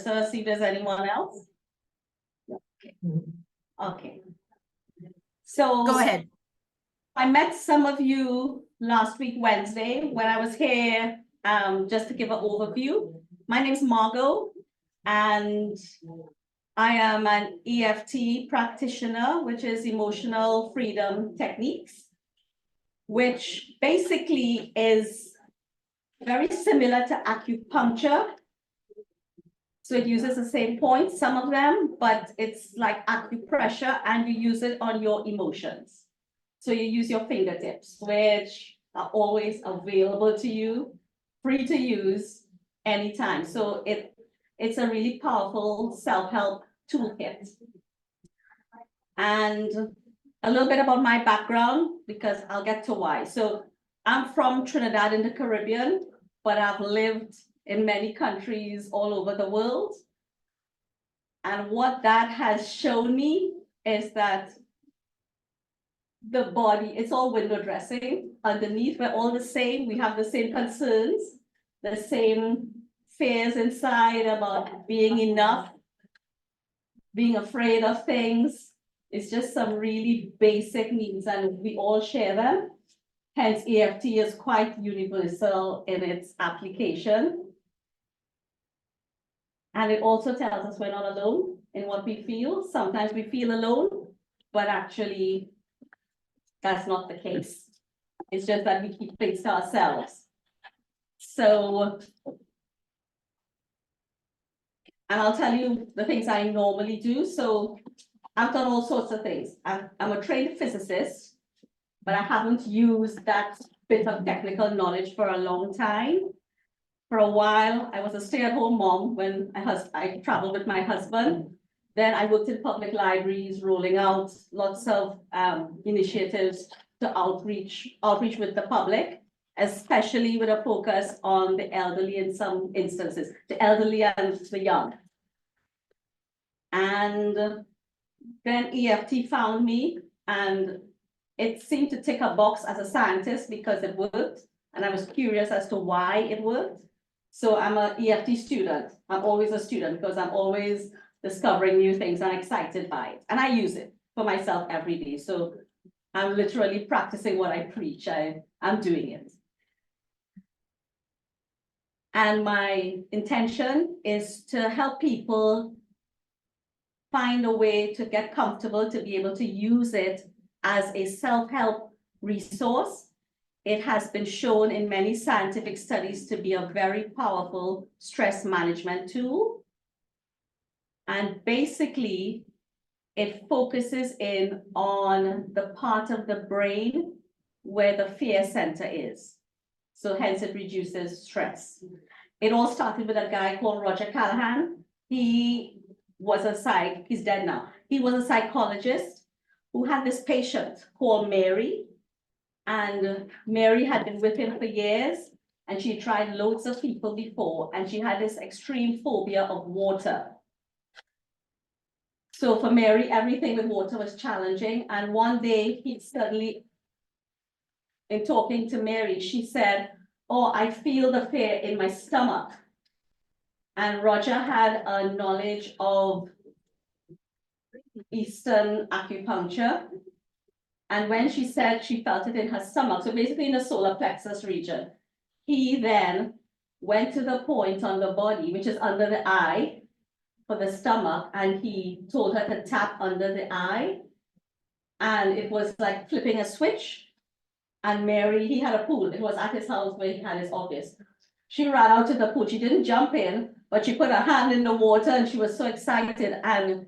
So see if there's anyone else. Okay. Okay. So Go ahead. I met some of you last week, Wednesday, when I was here, just to give an overview. My name is Margot, and I am an EFT practitioner, which is emotional freedom techniques, which basically is very similar to acupuncture. So it uses the same points, some of them, but it's like acupressure, and you use it on your emotions. So you use your fingertips, which are always available to you, free to use anytime. So it's a really powerful self-help toolkit. And a little bit about my background, because I'll get to why. So I'm from Trinidad in the Caribbean, but I've lived in many countries all over the world. And what that has shown me is that the body, it's all window dressing. Underneath, we're all the same. We have the same concerns, the same fears inside about being enough, being afraid of things. It's just some really basic needs, and we all share them. Hence, EFT is quite universal in its application. And it also tells us we're not alone in what we feel. Sometimes we feel alone, but actually that's not the case. It's just that we keep things to ourselves. So, and I'll tell you the things I normally do. So I've done all sorts of things. I'm a trained physicist, but I haven't used that bit of technical knowledge for a long time. For a while, I was a stay-at-home mom when I traveled with my husband. Then I worked in public libraries, rolling out lots of initiatives to outreach with the public, especially with a focus on the elderly in some instances, the elderly and the young. And then EFT found me, and it seemed to tick a box as a scientist because it worked. And I was curious as to why it worked. So I'm an EFT student. I'm always a student because I'm always discovering new things and excited by it. And I use it for myself every day. So I'm literally practicing what I preach. I'm doing it. And my intention is to help people find a way to get comfortable, to be able to use it as a self-help resource. It has been shown in many scientific studies to be a very powerful stress management tool. And basically, it focuses in on the part of the brain where the fear center is. So hence it reduces stress. It all started with a guy called Roger Callahan. He was he's dead now. He was a psychologist who had this patient called Mary. And Mary had been with him for years, and she tried loads of people before, and she had this extreme phobia of water. So for Mary, everything with water was challenging. And one day he suddenly, in talking to Mary, she said, "Oh, I feel the fear in my stomach." And Roger had a knowledge of Eastern acupuncture. And when she said she felt it in her stomach, so basically in the solar plexus region, he then went to the point on the body, which is under the eye for the stomach, and he told her to tap under the eye. And it was like flipping a switch. And Mary, he had a pool. It was at his house where he had his office. She ran out to the pool. She didn't jump in, but she put her hand in the water, and she was so excited. And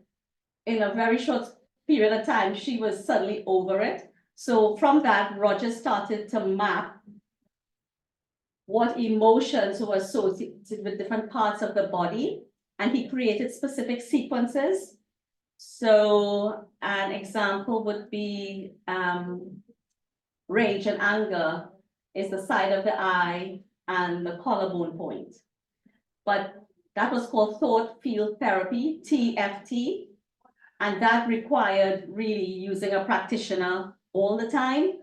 in a very short period of time, she was suddenly over it. So from that, Roger started to map what emotions were associated with different parts of the body, and he created specific sequences. So an example would be rage and anger is the side of the eye and the collarbone point. But that was called thought field therapy, TFT. And that required really using a practitioner all the time,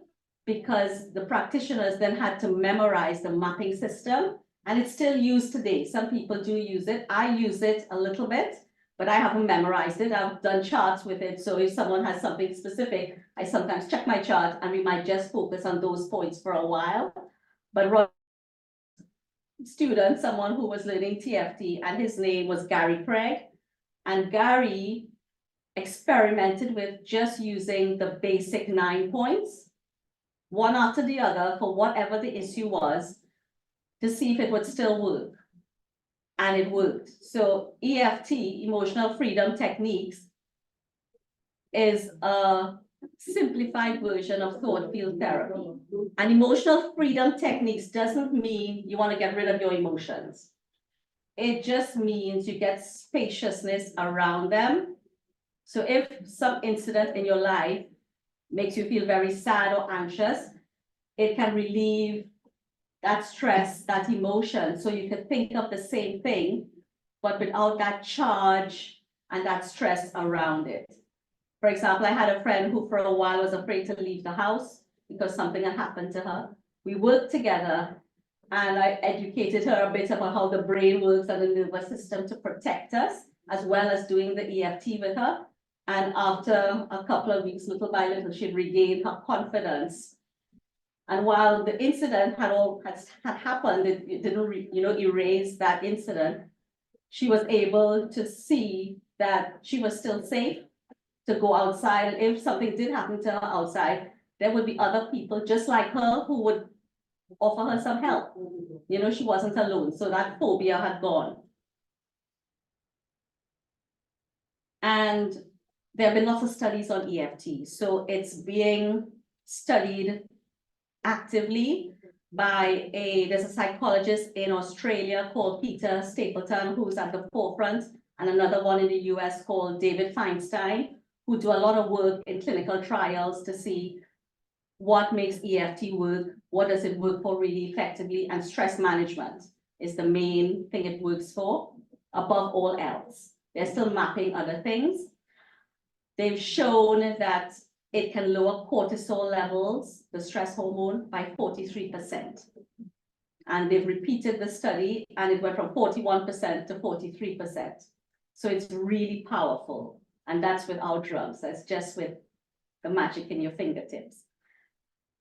because the practitioners then had to memorize the mapping system And it's still used today. Some people do use it. I use it a little bit, but I haven't memorized it. I've done charts with it. So if someone has something specific, I sometimes check my chart and we might just focus on those points for a while. But student, someone who was learning TFT, and his name was Gary Craig. And Gary experimented with just using the basic 9 points, one after the other for whatever the issue was, to see if it would still work. And it worked. So EFT, emotional freedom techniques, is a simplified version of thought field therapy. And emotional freedom techniques doesn't mean you want to get rid of your emotions. It just means you get spaciousness around them. So if some incident in your life makes you feel very sad or anxious, it can relieve that stress, that emotion, so you can think of the same thing, but without that charge and that stress around it. For example, I had a friend who for a while was afraid to leave the house because something had happened to her. We worked together and I educated her a bit about how the brain works and the nervous system to protect us, as well as doing the EFT with her. And after a couple of weeks, little by little, she'd regained her confidence. And while the incident had happened, it didn't erase that incident. She was able to see that she was still safe to go outside. And if something did happen to her outside, there would be other people just like her who would offer her some help. She wasn't alone. So that phobia had gone. And there have been lots of studies on EFT. So it's being studied actively by there's a psychologist in Australia called Peter Stapleton, who's at the forefront, and another one in the US called David Feinstein, who do a lot of work in clinical trials to see what makes EFT work, what does it work for really effectively, and stress management is the main thing it works for, above all else. They're still mapping other things. They've shown that it can lower cortisol levels, the stress hormone, by 43%. And they've repeated the study and it went from 41% to 43%. So it's really powerful. And that's without drugs. That's just with the magic in your fingertips.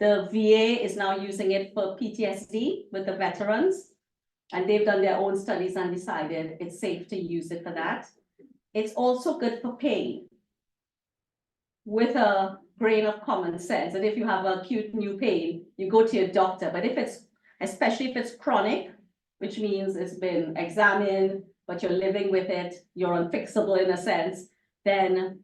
The VA is now using it for PTSD with the veterans. And they've done their own studies and decided it's safe to use it for that. It's also good for pain, with a grain of common sense. And if you have acute new pain, you go to your doctor. But especially if it's chronic, which means it's been examined, but you're living with it, you're unfixable in a sense, then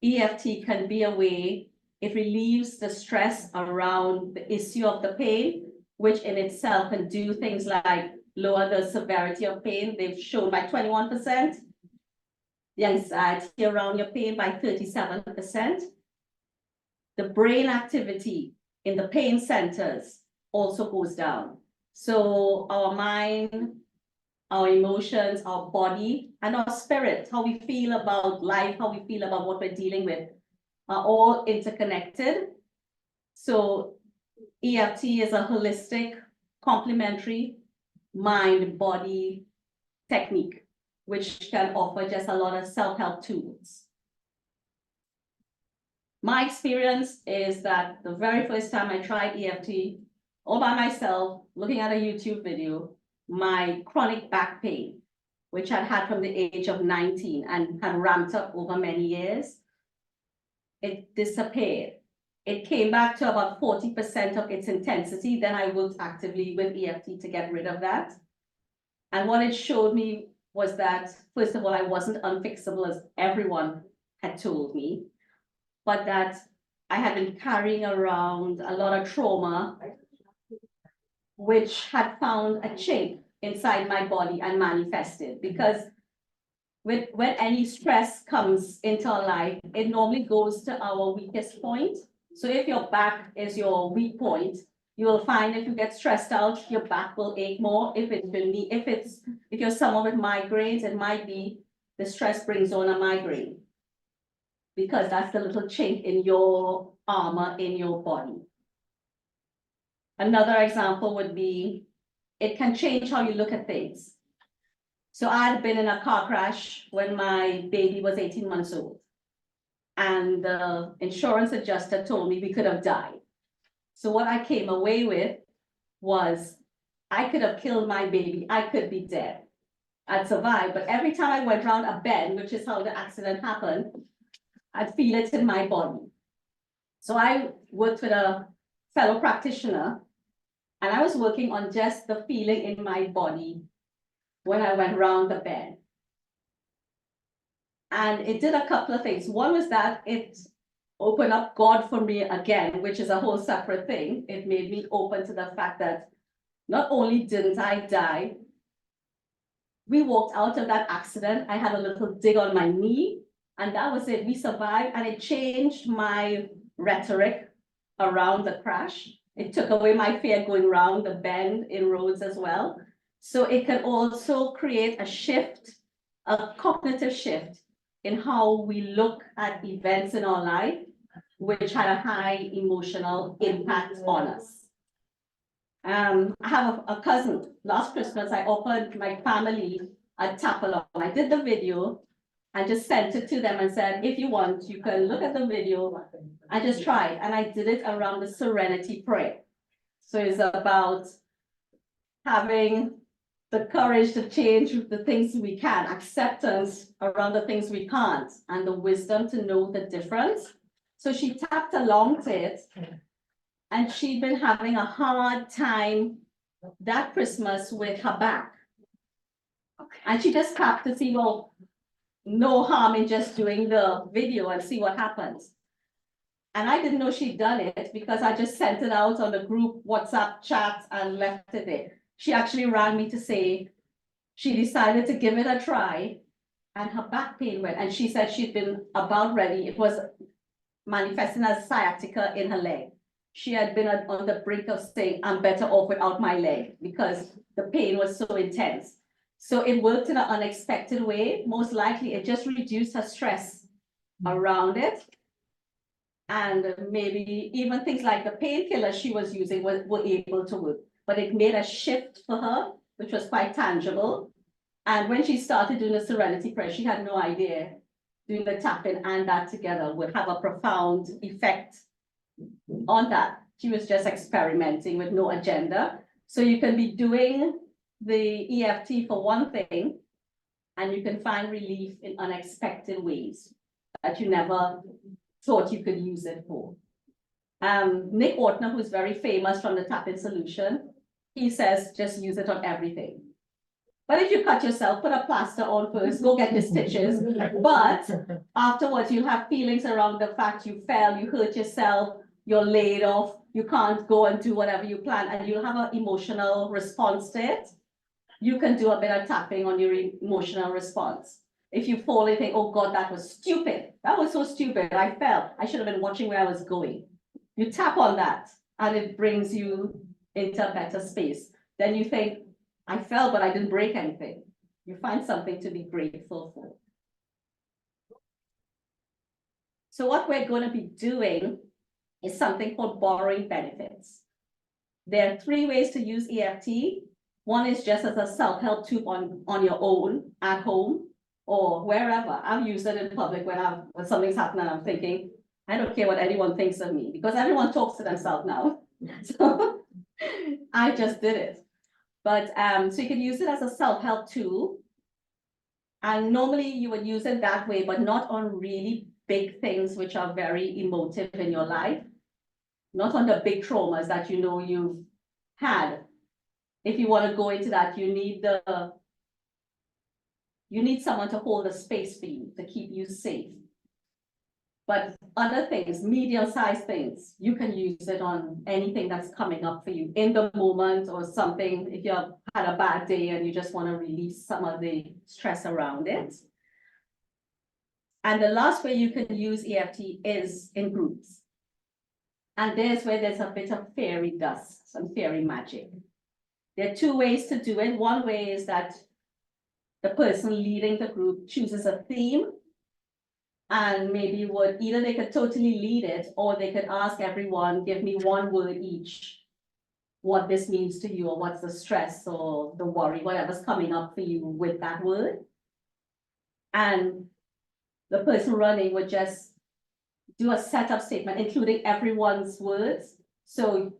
EFT can be a way. It relieves the stress around the issue of the pain, which in itself can do things like lower the severity of pain. They've shown by 21%, the anxiety around your pain by 37%. The brain activity in the pain centers also goes down. So our mind, our emotions, our body, and our spirit, how we feel about life, how we feel about what we're dealing with, are all interconnected. So EFT is a holistic, complementary mind-body technique, which can offer just a lot of self-help tools. My experience is that the very first time I tried EFT all by myself, looking at a YouTube video, my chronic back pain, which I'd had from the age of 19 and had ramped up over many years, it disappeared. It came back to about 40% of its intensity. Then I worked actively with EFT to get rid of that. And what it showed me was that, first of all, I wasn't unfixable as everyone had told me, but that I had been carrying around a lot of trauma, which had found a chink inside my body and manifested. Because when any stress comes into our life, it normally goes to our weakest point. So if your back is your weak point, you will find if you get stressed out, your back will ache more. If you're someone with migraines, it might be the stress brings on a migraine, because that's the little chink in your armor in your body. Another example would be it can change how you look at things. So I had been in a car crash when my baby was 18 months old. And the insurance adjuster told me we could have died. So what I came away with was I could have killed my baby. I could be dead. I'd survive. But every time I went around a bend, which is how the accident happened, I'd feel it in my body. So I worked with a fellow practitioner, and I was working on just the feeling in my body when I went round the bend. And it did a couple of things. One was that it opened up God for me again, which is a whole separate thing. It made me open to the fact that not only didn't I die, we walked out of that accident. I had a little dig on my knee, and that was it. We survived, and it changed my rhetoric around the crash. It took away my fear going around the bend in roads as well. So it can also create a shift, a cognitive shift in how we look at events in our life, which had a high emotional impact on us. I have a cousin. Last Christmas, I offered my family a tap along. I did the video and just sent it to them and said, if you want, you can look at the video and just try it. And I did it around the serenity prayer. So it's about having the courage to change the things we can, acceptance around the things we can't, and the wisdom to know the difference. So she tapped along to it, and she'd been having a hard time that Christmas with her back. And she just tapped to see, well, no harm in just doing the video and see what happens. And I didn't know she'd done it because I just sent it out on the group WhatsApp chat and left it there. She actually rang me to say she decided to give it a try, and her back pain went, and she said she'd been about ready. It was manifesting as sciatica in her leg. She had been on the brink of saying, I'm better off without my leg because the pain was so intense. So it worked in an unexpected way. Most likely it just reduced her stress around it. And maybe even things like the painkillers she was using were able to work. But it made a shift for her, which was quite tangible. And when she started doing the serenity prayer, she had no idea doing the tapping and that together would have a profound effect on that. She was just experimenting with no agenda. So you can be doing the EFT for one thing, and you can find relief in unexpected ways that you never thought you could use it for. Nick Ortner, who's very famous from the tapping solution, he says just use it on everything. But if you cut yourself, put a plaster on first, go get your stitches. But afterwards, you have feelings around the fact you fell, you hurt yourself, you're laid off, you can't go and do whatever you plan, and you'll have an emotional response to it. You can do a bit of tapping on your emotional response. If you fall and think, oh God, that was stupid. That was so stupid. I fell. I should have been watching where I was going. You tap on that and it brings you into a better space. Then you think, I fell, but I didn't break anything. You find something to be grateful for. So what we're going to be doing is something called borrowing benefits. There are 3 ways to use EFT. One is just as a self-help tool on your own at home or wherever. I've used it in public when something's happening, I'm thinking, I don't care what anyone thinks of me because everyone talks to themselves now. So I just did it. But so you can use it as a self-help tool. And normally you would use it that way, but not on really big things which are very emotive in your life. Not on the big traumas that you know you've had. If you want to go into that, you need someone to hold a space for you, to keep you safe. But other things, medium-sized things, you can use it on anything that's coming up for you in the moment or something, if you've had a bad day and you just want to release some of the stress around it. And the last way you can use EFT is in groups. And there's where there's a bit of fairy dust, some fairy magic. There are 2 ways to do it. One way is that the person leading the group chooses a theme, and maybe they could totally lead it, or they could ask everyone, give me 1 word each what this means to you, or what's the stress or the worry, whatever's coming up for you with that word. And the person running would just do a setup statement, including everyone's words. So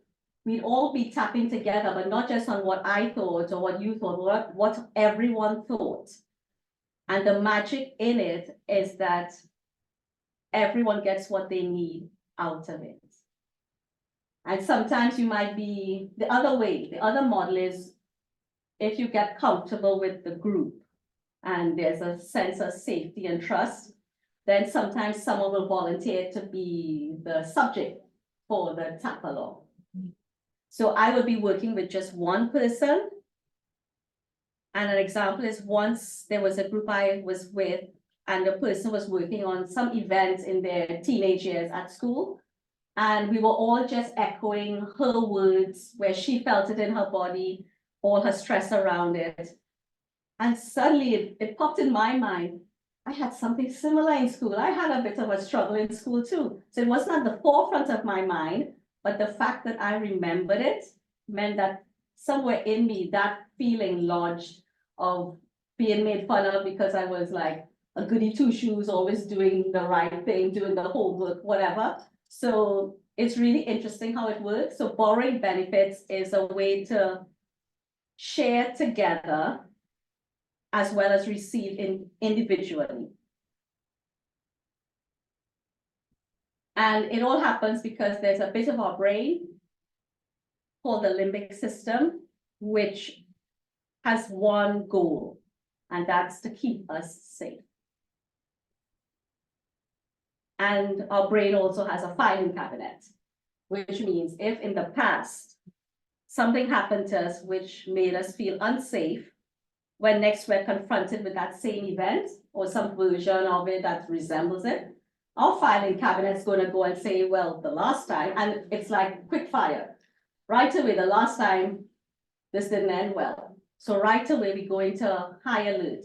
we'd all be tapping together, but not just on what I thought or what you thought, what everyone thought. And the magic in it is that everyone gets what they need out of it. And sometimes you might be the other way. The other model is if you get comfortable with the group and there's a sense of safety and trust, then sometimes someone will volunteer to be the subject for the tap along. So I would be working with just one person. And an example is once there was a group I was with, and the person was working on some events in their teenage years at school. And we were all just echoing her words where she felt it in her body, all her stress around it. And suddenly it popped in my mind, I had something similar in school. I had a bit of a struggle in school too. So it wasn't at the forefront of my mind, but the fact that I remembered it meant that somewhere in me, that feeling lodged of being made fun of because I was like a goody two shoes, always doing the right thing, doing the homework, whatever. So it's really interesting how it works. So borrowing benefits is a way to share together as well as receive individually. And it all happens because there's a bit of our brain called the limbic system, which has one goal, and that's to keep us safe. And our brain also has a filing cabinet, which means if in the past something happened to us which made us feel unsafe, when next we're confronted with that same event or some version of it that resembles it, our filing cabinet is going to go and say, well, the last time, and it's like quick fire. Right away, the last time, this didn't end well. So right away, we go into high alert.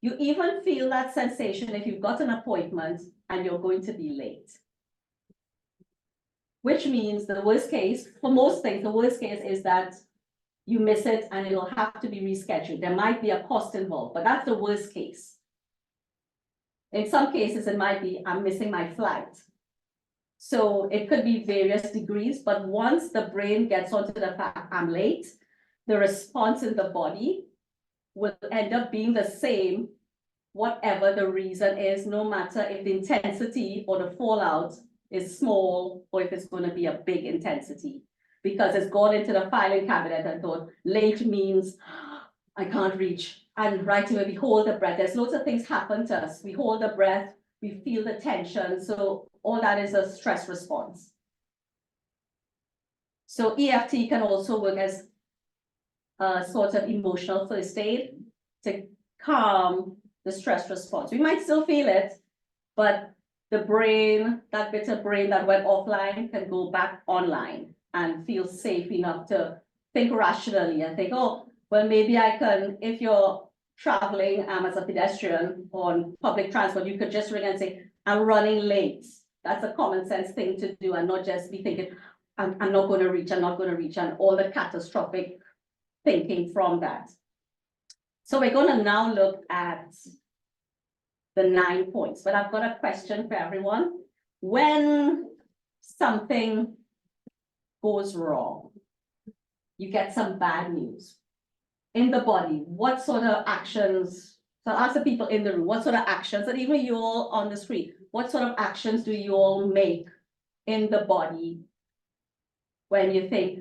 You even feel that sensation if you've got an appointment and you're going to be late. Which means the worst case, for most things, the worst case is that you miss it and it'll have to be rescheduled. There might be a cost involved, but that's the worst case. In some cases, it might be, I'm missing my flight. So it could be various degrees, but once the brain gets onto the fact I'm late, the response in the body will end up being the same, whatever the reason is, no matter if the intensity or the fallout is small or if it's going to be a big intensity, because it's gone into the filing cabinet and thought late means I can't reach. And right away we hold the breath. There's loads of things happen to us. We hold the breath, we feel the tension. So all that is a stress response. So EFT can also work as a sort of emotional first aid to calm the stress response. We might still feel it, but the brain, that bit of brain that went offline can go back online and feel safe enough to think rationally and think, oh, well, maybe I can, if you're traveling as a pedestrian on public transport, you could just ring and say, I'm running late. That's a common sense thing to do and not just be thinking, I'm not going to reach, I'm not going to reach, and all the catastrophic thinking from that. So we're going to now look at the 9 points, but I've got a question for everyone. When something goes wrong, you get some bad news in the body, what sort of actions, so I'll ask the people in the room, what sort of actions, and even you all on the screen, what sort of actions do you all make in the body when you think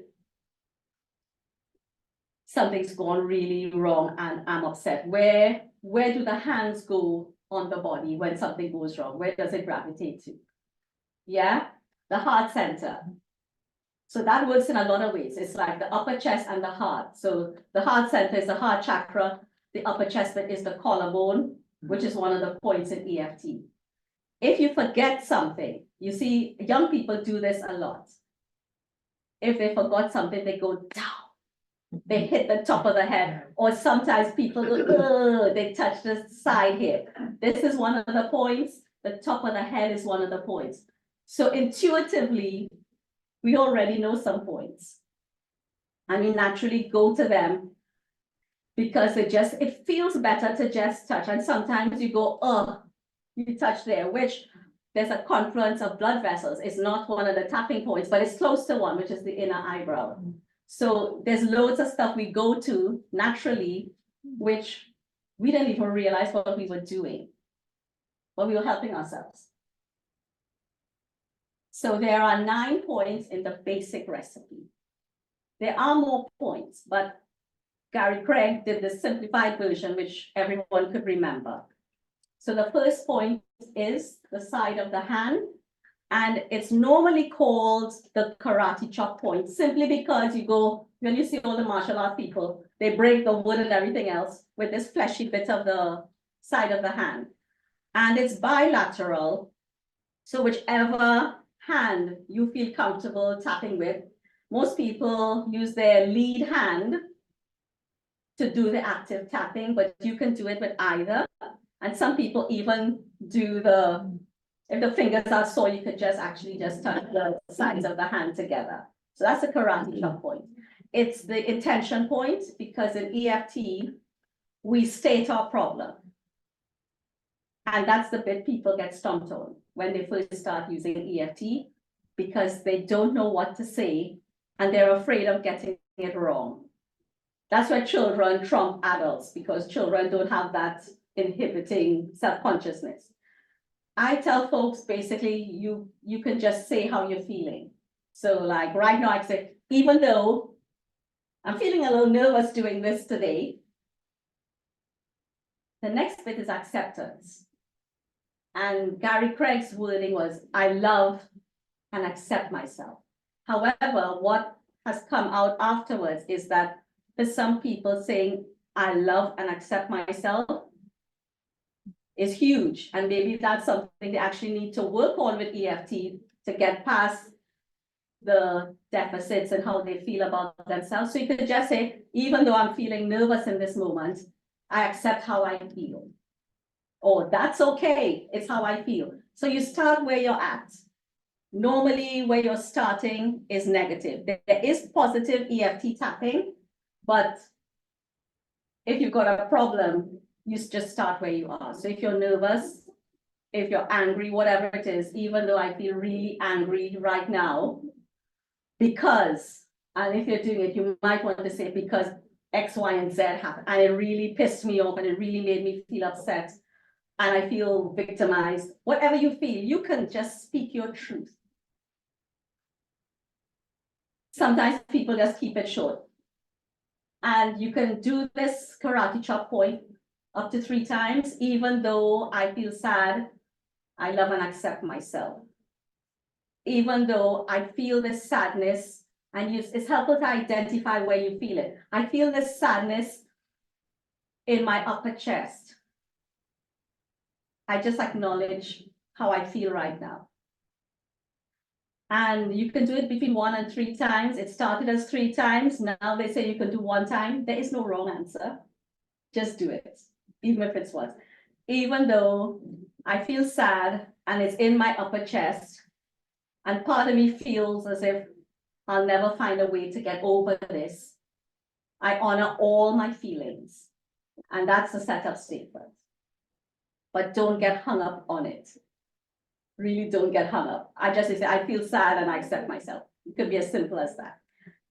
something's gone really wrong and I'm upset? Where do the hands go on the body when something goes wrong? Where does it gravitate to? Yeah, the heart center. So that works in a lot of ways. It's like the upper chest and the heart. So the heart center is the heart chakra. The upper chest is the collarbone, which is one of the points in EFT. If you forget something, you see, young people do this a lot. If they forgot something, they go down. They hit the top of the head, or sometimes people go, they touch the side hip. This is one of the points. The top of the head is one of the points. So intuitively, we already know some points. and you naturally go to them because it feels better to just touch. And sometimes you go, oh, you touch there, which there's a confluence of blood vessels. It's not one of the tapping points, but it's close to one, which is the inner eyebrow. So there's loads of stuff we go to naturally, which we didn't even realize what we were doing, but we were helping ourselves. So there are 9 points in the basic recipe. There are more points, but Gary Craig did the simplified version, which everyone could remember. So the first point is the side of the hand, and it's normally called the karate chop point, simply because you go, when you see all the martial art people, they break the wood and everything else with this fleshy bit of the side of the hand. And it's bilateral, so whichever hand you feel comfortable tapping with, most people use their lead hand to do the active tapping, but you can do it with either. And some people even do if the fingers are sore, you could just actually just touch the sides of the hand together. So that's a karate chop point. It's the intention point, because in EFT, we state our problem. And that's the bit people get stumped on when they first start using EFT, because they don't know what to say and they're afraid of getting it wrong. That's why children trump adults, because children don't have that inhibiting self-consciousness. I tell folks, basically, you can just say how you're feeling. So like right now, I say, even though I'm feeling a little nervous doing this today, the next bit is acceptance. And Gary Craig's wording was, I love and accept myself. However, what has come out afterwards is that for some people, saying, I love and accept myself is huge. And maybe that's something they actually need to work on with EFT to get past the deficits and how they feel about themselves. So you could just say, even though I'm feeling nervous in this moment, I accept how I feel. Or that's okay, it's how I feel. So you start where you're at. Normally, where you're starting is negative. There is positive EFT tapping, but if you've got a problem, you just start where you are. So if you're nervous, if you're angry, whatever it is, even though I feel really angry right now, because, and if you're doing it, you might want to say because X, Y, and Z happened, and it really pissed me off, and it really made me feel upset, and I feel victimized. Whatever you feel, you can just speak your truth. Sometimes people just keep it short. And you can do this karate chop point up to 3 times, even though I feel sad, I love and accept myself. Even though I feel this sadness, and it's helpful to identify where you feel it. I feel this sadness in my upper chest. I just acknowledge how I feel right now. And you can do it between 1 and 3 times. It started as 3 times. Now they say you can do 1 time. There is no wrong answer. Just do it, even if it's once. Even though I feel sad and it's in my upper chest, and part of me feels as if I'll never find a way to get over this, I honor all my feelings. And that's the setup statement. But don't get hung up on it. Really don't get hung up. I just say, I feel sad and I accept myself. It could be as simple as that.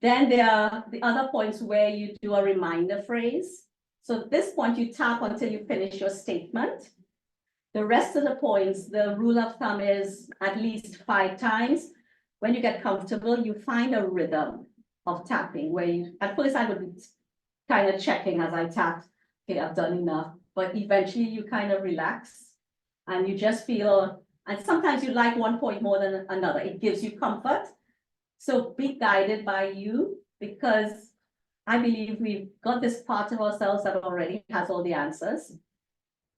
Then there are the other points where you do a reminder phrase. So at this point, you tap until you finish your statement. The rest of the points, the rule of thumb is at least 5 times. When you get comfortable, you find a rhythm of tapping where you, at first I would be kind of checking as I tapped, okay, I've done enough, but eventually you kind of relax and you just feel, and sometimes you like one point more than another. It gives you comfort. So be guided by you, because I believe we've got this part of ourselves that already has all the answers,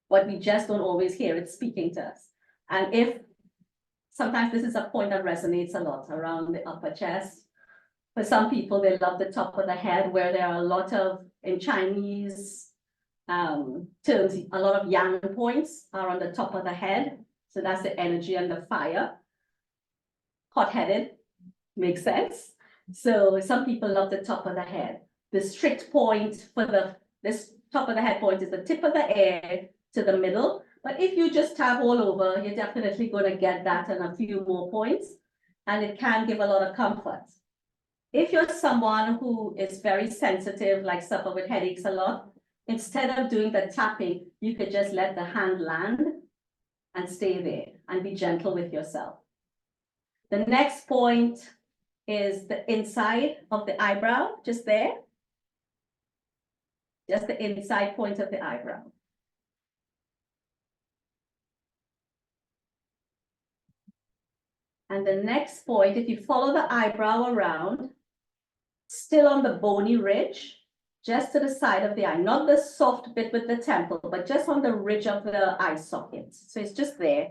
but we just don't always hear it speaking to us. And if sometimes this is a point that resonates a lot around the upper chest. For some people, they love the top of the head, where there are a lot of, in Chinese terms, a lot of yang points are on the top of the head. So that's the energy and the fire. Hot-headed, makes sense. So some people love the top of the head. The strict point for this top of the head point is the tip of the ear to the middle. But if you just tap all over, you're definitely going to get that and a few more points. And it can give a lot of comfort. If you're someone who is very sensitive, like suffer with headaches a lot, instead of doing the tapping, you could just let the hand land and stay there and be gentle with yourself. The next point is the inside of the eyebrow, just there. Just the inside point of the eyebrow. And the next point, if you follow the eyebrow around, still on the bony ridge, just to the side of the eye, not the soft bit with the temple, but just on the ridge of the eye socket. So it's just there.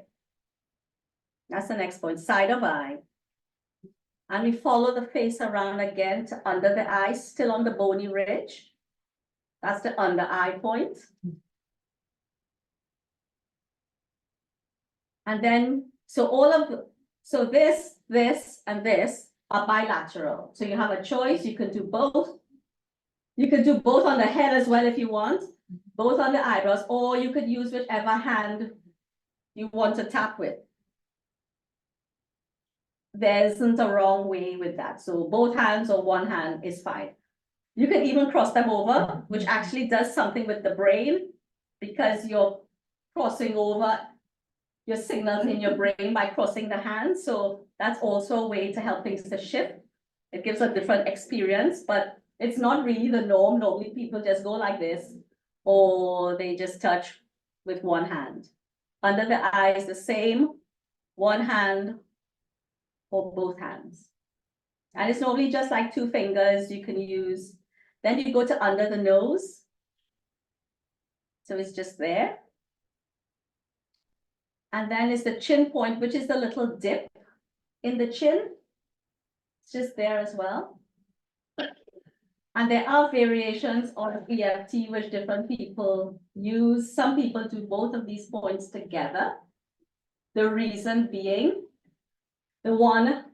That's the next point, side of eye. And we follow the face around again to under the eye, still on the bony ridge. That's the under eye point. And then, so this, and this are bilateral. So you have a choice, you can do both. You could do both on the head as well if you want, both on the eyebrows, or you could use whichever hand you want to tap with. There isn't a wrong way with that. So both hands or one hand is fine. You can even cross them over, which actually does something with the brain because you're crossing over your signals in your brain by crossing the hands. So that's also a way to help things to shift. It gives a different experience, but it's not really the norm. Normally people just go like this, or they just touch with one hand. Under the eyes, the same, one hand or both hands. And it's normally just like 2 fingers you can use. Then you go to under the nose. So it's just there. And then it's the chin point, which is the little dip in the chin. It's just there as well. And there are variations on EFT which different people use. Some people do both of these points together. The reason being, the one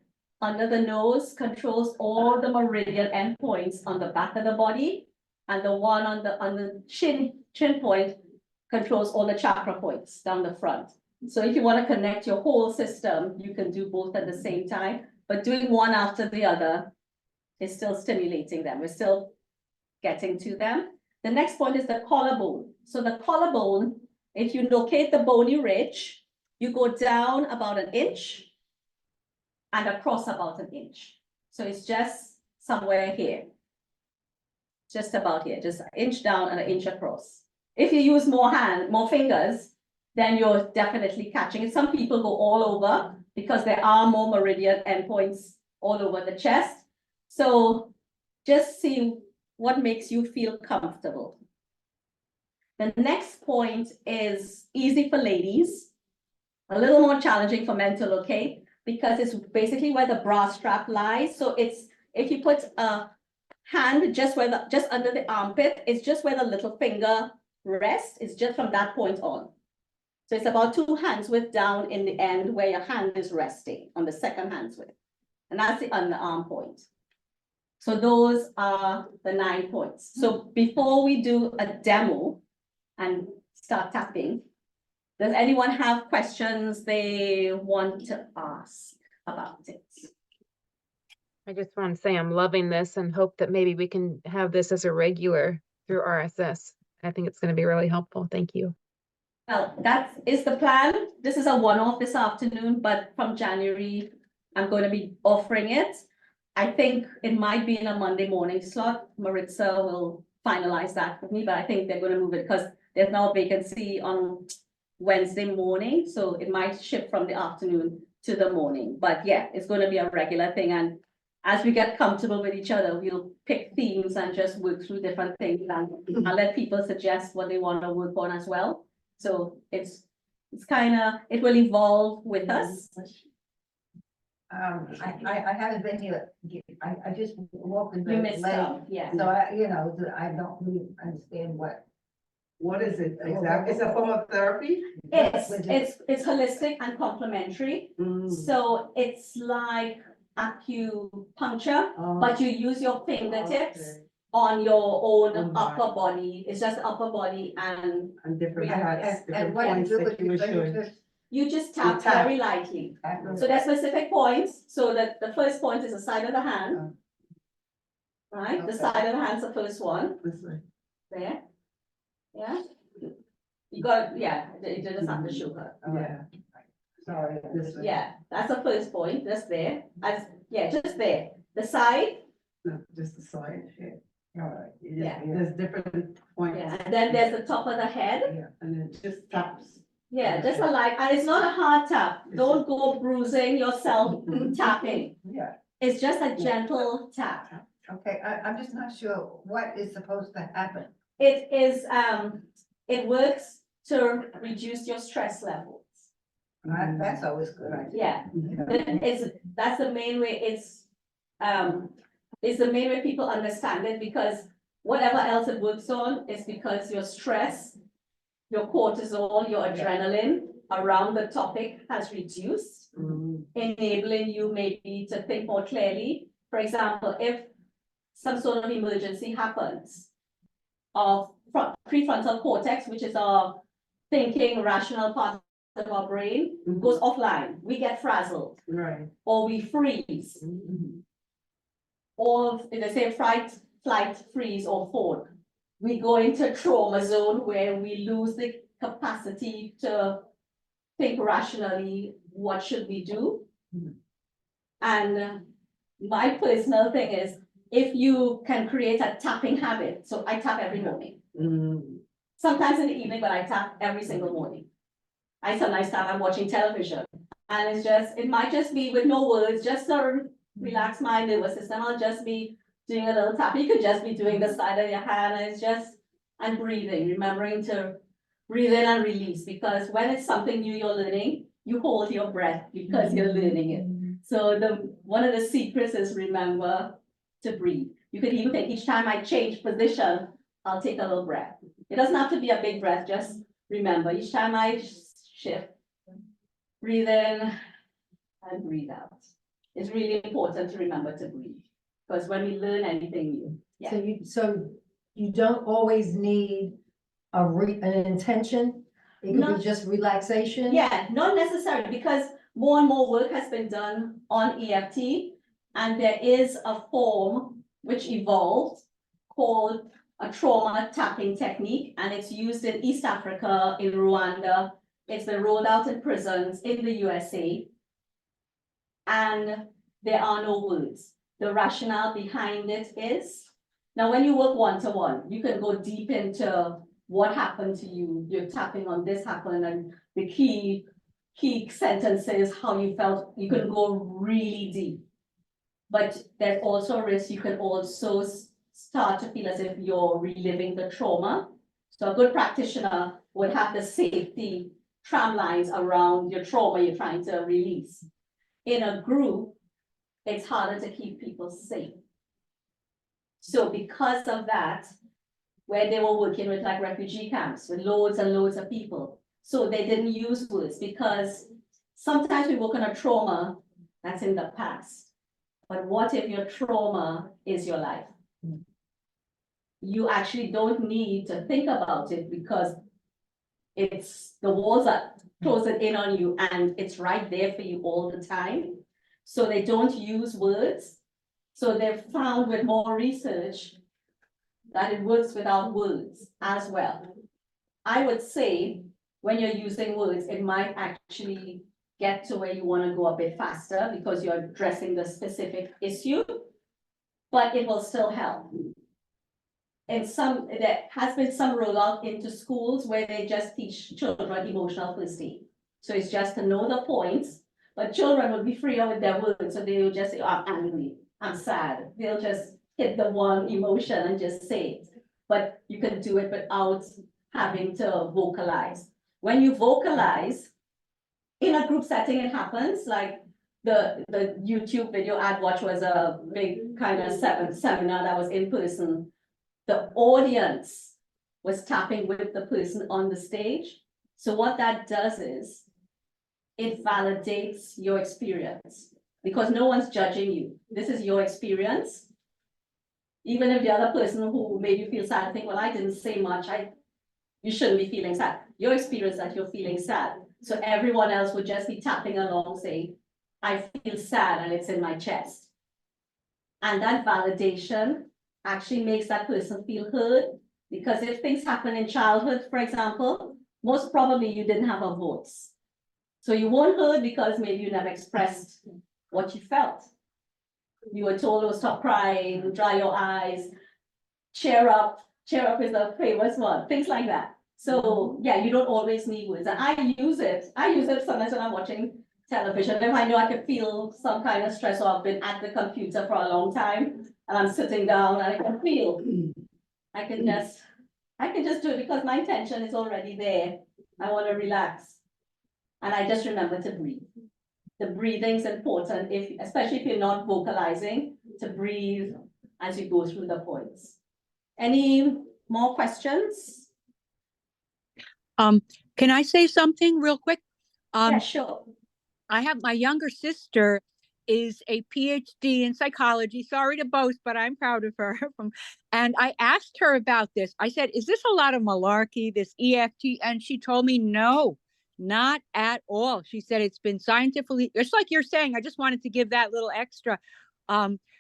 under the nose controls all the meridian endpoints on the back of the body, and the one on the chin point controls all the chakra points down the front. So if you want to connect your whole system, you can do both at the same time, but doing one after the other is still stimulating them. We're still getting to them. The next point is the collarbone. So the collarbone, if you locate the bony ridge, you go down about 1 inch and across about 1 inch. So it's just somewhere here. Just about here, just 1 inch down and 1 inch across. If you use more fingers, then you're definitely catching it. Some people go all over because there are more meridian endpoints all over the chest. So just see what makes you feel comfortable. The next point is easy for ladies, a little more challenging for men to locate because it's basically where the bra strap lies. So it's, if you put a hand just under the armpit, it's just where the little finger rests. It's just from that point on. So it's about 2 hands width down in the end where your hand is resting on the second hand's width. And that's the underarm point. So those are the 9 points. So before we do a demo and start tapping, does anyone have questions they want to ask about it? I just want to say I'm loving this and hope that maybe we can have this as a regular through RSS. I think it's going to be really helpful. Thank you. Well, that is the plan. This is a one-off this afternoon, but from January, I'm going to be offering it. I think it might be in a Monday morning slot. Maritza will finalize that with me, but I think they're going to move it because there's now a vacancy on Wednesday morning. So it might shift from the afternoon to the morning. But yeah, it's going to be a regular thing. And as we get comfortable with each other, we'll pick themes and just work through different things. And I'll let people suggest what they want to work on as well. So it's kind of, it will evolve with us. I haven't been here. I just walked in the You missed late. out, yeah. So I don't really understand what is it exactly? It's a form of therapy? It's holistic and complementary. Mm. So it's like acupuncture, Oh, but you use your fingertips okay. on your own On upper body. body. It's just upper body, and And different And- parts, And different what do you points do that with you your were showing. fingertips? you just tap tap. very lightly. So there's specific points, so that the first point is the side of the hand. Right, the Okay. side of the hand's the first one, This way. there. Yeah. You got, yeah, you just have to show her. Yeah, Sorry. this way. Yeah, that's the first point, just there, yeah, just there. The side, No, just the side here. All right. Yeah. There's different points. yeah, and then there's the top of the head. Yeah, and then just taps. Yeah, just a light, and it's not a hard tap. Don't go bruising yourself tapping. Yeah, It's just a gentle tap. okay, I'm just not sure what is supposed to happen. It is, it works to reduce your stress levels. That's always good. Yeah, Yeah. that's the main way it's the main way people understand it, because whatever else it works on is because your stress, your cortisol, your adrenaline around the topic has reduced, Mhm. enabling you maybe to think more clearly. For example, if some sort of emergency happens, our prefrontal cortex, which is our thinking, rational part of our brain, goes offline. We get frazzled, Right. or we freeze, or in the same flight, freeze, or fall. We go into trauma zone where we lose the capacity to think rationally, what should we do? Mhm. And my personal thing is, if you can create a tapping habit, so I tap every morning. Mm. Sometimes in the evening, but I tap every single morning. I sometimes tap, I'm watching television. And it's just, it might just be with no words, just to relax my nervous system. I'll just be doing a little tap. You could just be doing the side of your hand, and it's just, and breathing, remembering to breathe in and release, because when it's something new you're learning, you hold your breath because you're learning it. So one of the secrets is remember to breathe. You could even think each time I change position, I'll take a little breath. It doesn't have to be a big breath, just remember each time I shift, breathe in and breathe out. It's really important to remember to breathe, because when we learn anything new, So you don't always need an intention, it could Not- be just relaxation? yeah, not necessarily, because more and more work has been done on EFT, and there is a form which evolved called a trauma tapping technique, and it's used in East Africa, in Rwanda. It's been rolled out in prisons in the USA. And there are no words. The rationale behind it is, now when you work one-to-one, you can go deep into what happened to you. You're tapping on this happened, and the key sentences, how you felt. You can go really deep. But there's also a risk, you can also start to feel as if you're reliving the trauma. So a good practitioner would have the safety tramlines around your trauma you're trying to release. In a group, it's harder to keep people safe. So because of that, where they were working with like refugee camps with loads and loads of people, so they didn't use words, because sometimes we work on a trauma that's in the past. But what if your trauma is your life? You actually don't need to think about it, because it's, the walls are closing in on you and it's right there for you all the time. So they don't use words. So they've found with more research that it works without words as well. I would say when you're using words, it might actually get to where you want to go a bit faster, because you're addressing the specific issue, but it will still help. And there has been some rollout into schools where they just teach children emotional first aid. So it's just to know the points, but children will be freer with their words, so they will just say, oh, I'm angry, I'm sad. They'll just hit the one emotion and just say it. But you can do it without having to vocalize. When you vocalize, in a group setting, it happens, like the YouTube video I'd watched was a big kind of seminar that was in person. The audience was tapping with the person on the stage. So what that does is, it validates your experience. because no one's judging you. This is your experience. Even if the other person who made you feel sad think, well, I didn't say much, you shouldn't be feeling sad. Your experience that you're feeling sad. So everyone else would just be tapping along saying, I feel sad and it's in my chest. And that validation actually makes that person feel heard, because if things happen in childhood, for example, most probably you didn't have a voice. So you weren't heard because maybe you never expressed what you felt. You were told, oh, stop crying, dry your eyes, cheer up is the famous one, things like that. So yeah, you don't always need words. And I use it sometimes when I'm watching television. If I know I can feel some kind of stress, or I've been at the computer for a long time and I'm sitting down and I can feel, I can just do it because my intention is already there. I want to relax. And I just remember to breathe. The breathing is important, especially if you're not vocalizing, to breathe as you go through the points. Any more questions? Can I say something real quick? Yeah, sure. I have my younger sister is a PhD in psychology. Sorry to boast, but I'm proud of her. And I asked her about this. I said, is this a lot of malarkey, this EFT? And she told me, no, not at all. She said, it's been scientifically, just like you're saying, I just wanted to give that little extra.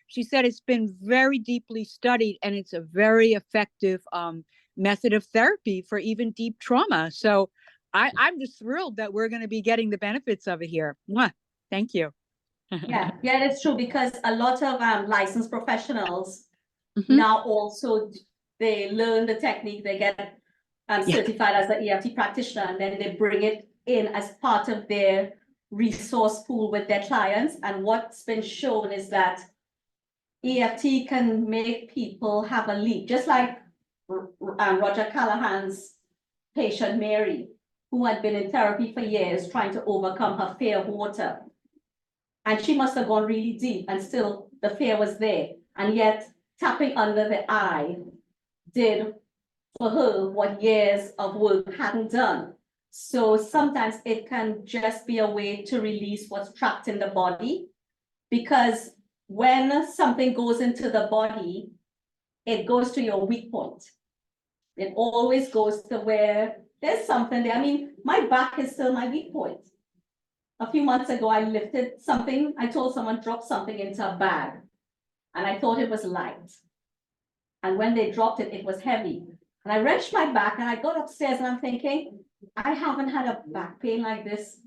She said, it's been very deeply studied and it's a very effective method of therapy for even deep trauma. So I'm just thrilled that we're going to be getting the benefits of it here. Mwah. Thank you. Yeah, it's true, because a lot of licensed professionals Mhm. now also, they learn the technique, they get Yeah. certified as an EFT practitioner, and then they bring it in as part of their resource pool with their clients. And what's been shown is that EFT can make people have a leap, just like Roger Callahan's patient Mary, who had been in therapy for years trying to overcome her fear of water. And she must have gone really deep, and still the fear was there. And yet tapping under the eye did for her what years of work hadn't done. So sometimes it can just be a way to release what's trapped in the body, because when something goes into the body, it goes to your weak point. It always goes to where there's something there. I mean, my back is still my weak point. A few months ago, I lifted something. I told someone drop something into a bag, and I thought it was light. And when they dropped it, it was heavy. And I wrenched my back and I got upstairs and I'm thinking, I haven't had a back pain like this,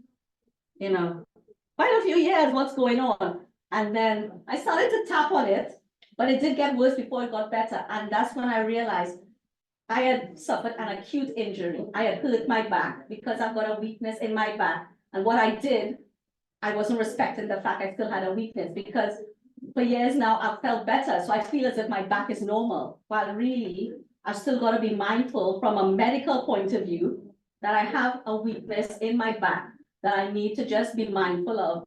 quite a few years, what's going on? And then I started to tap on it, but it did get worse before it got better. And that's when I realized I had suffered an acute injury. I had hurt my back because I've got a weakness in my back. And what I did, I wasn't respecting the fact I still had a weakness, because for years now I've felt better. So I feel as if my back is normal, while really I've still got to be mindful from a medical point of view that I have a weakness in my back that I need to just be mindful of.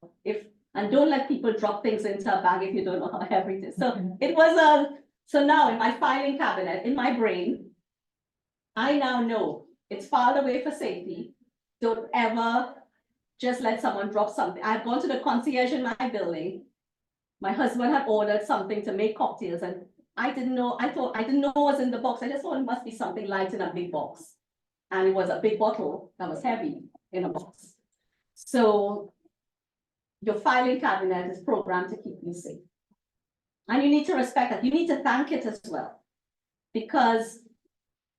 And don't let people drop things into a bag if you don't know how heavy it is. So it was so now in my filing cabinet, in my brain, I now know it's filed away for safety. Don't ever just let someone drop something. I've gone to the concierge in my building. My husband had ordered something to make cocktails, and I didn't know it was in the box. I just thought it must be something light in a big box. And it was a big bottle that was heavy in a box. So your filing cabinet is programmed to keep you safe. And you need to respect that. You need to thank it as well, because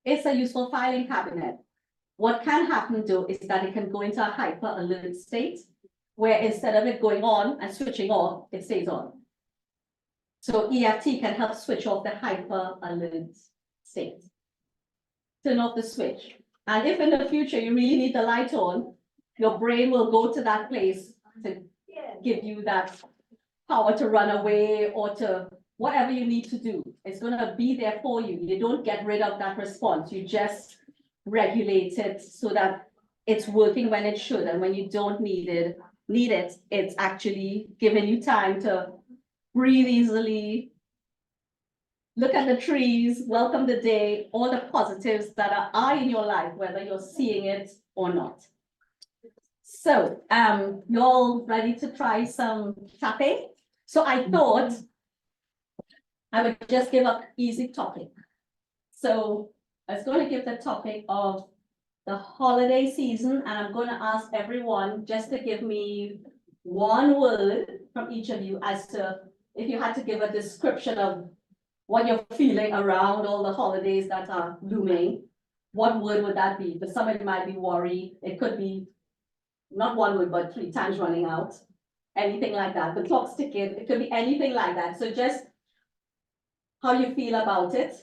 it's a useful filing cabinet. What can happen though is that it can go into a hyper alert state, where instead of it going on and switching off, it stays on. So EFT can help switch off the hyper alert state. Turn off the switch. And if in the future you really need the light on, your brain will go to that place to give you that power to run away or to whatever you need to do. It's going to be there for you. You don't get rid of that response. You just regulate it so that it's working when it should. And when you don't need it, it's actually giving you time to breathe easily, look at the trees, welcome the day, all the positives that are in your life, whether you're seeing it or not. So, you all ready to try some tapping? So I thought I would just give a easy topic. So I was going to give the topic of the holiday season, and I'm going to ask everyone just to give me one word from each of you as to if you had to give a description of what you're feeling around all the holidays that are looming. What word would that be? Because somebody might be worried. It could be not one word, but 3 times running out. Anything like that. The clock's ticking. It could be anything like that. So just how you feel about it.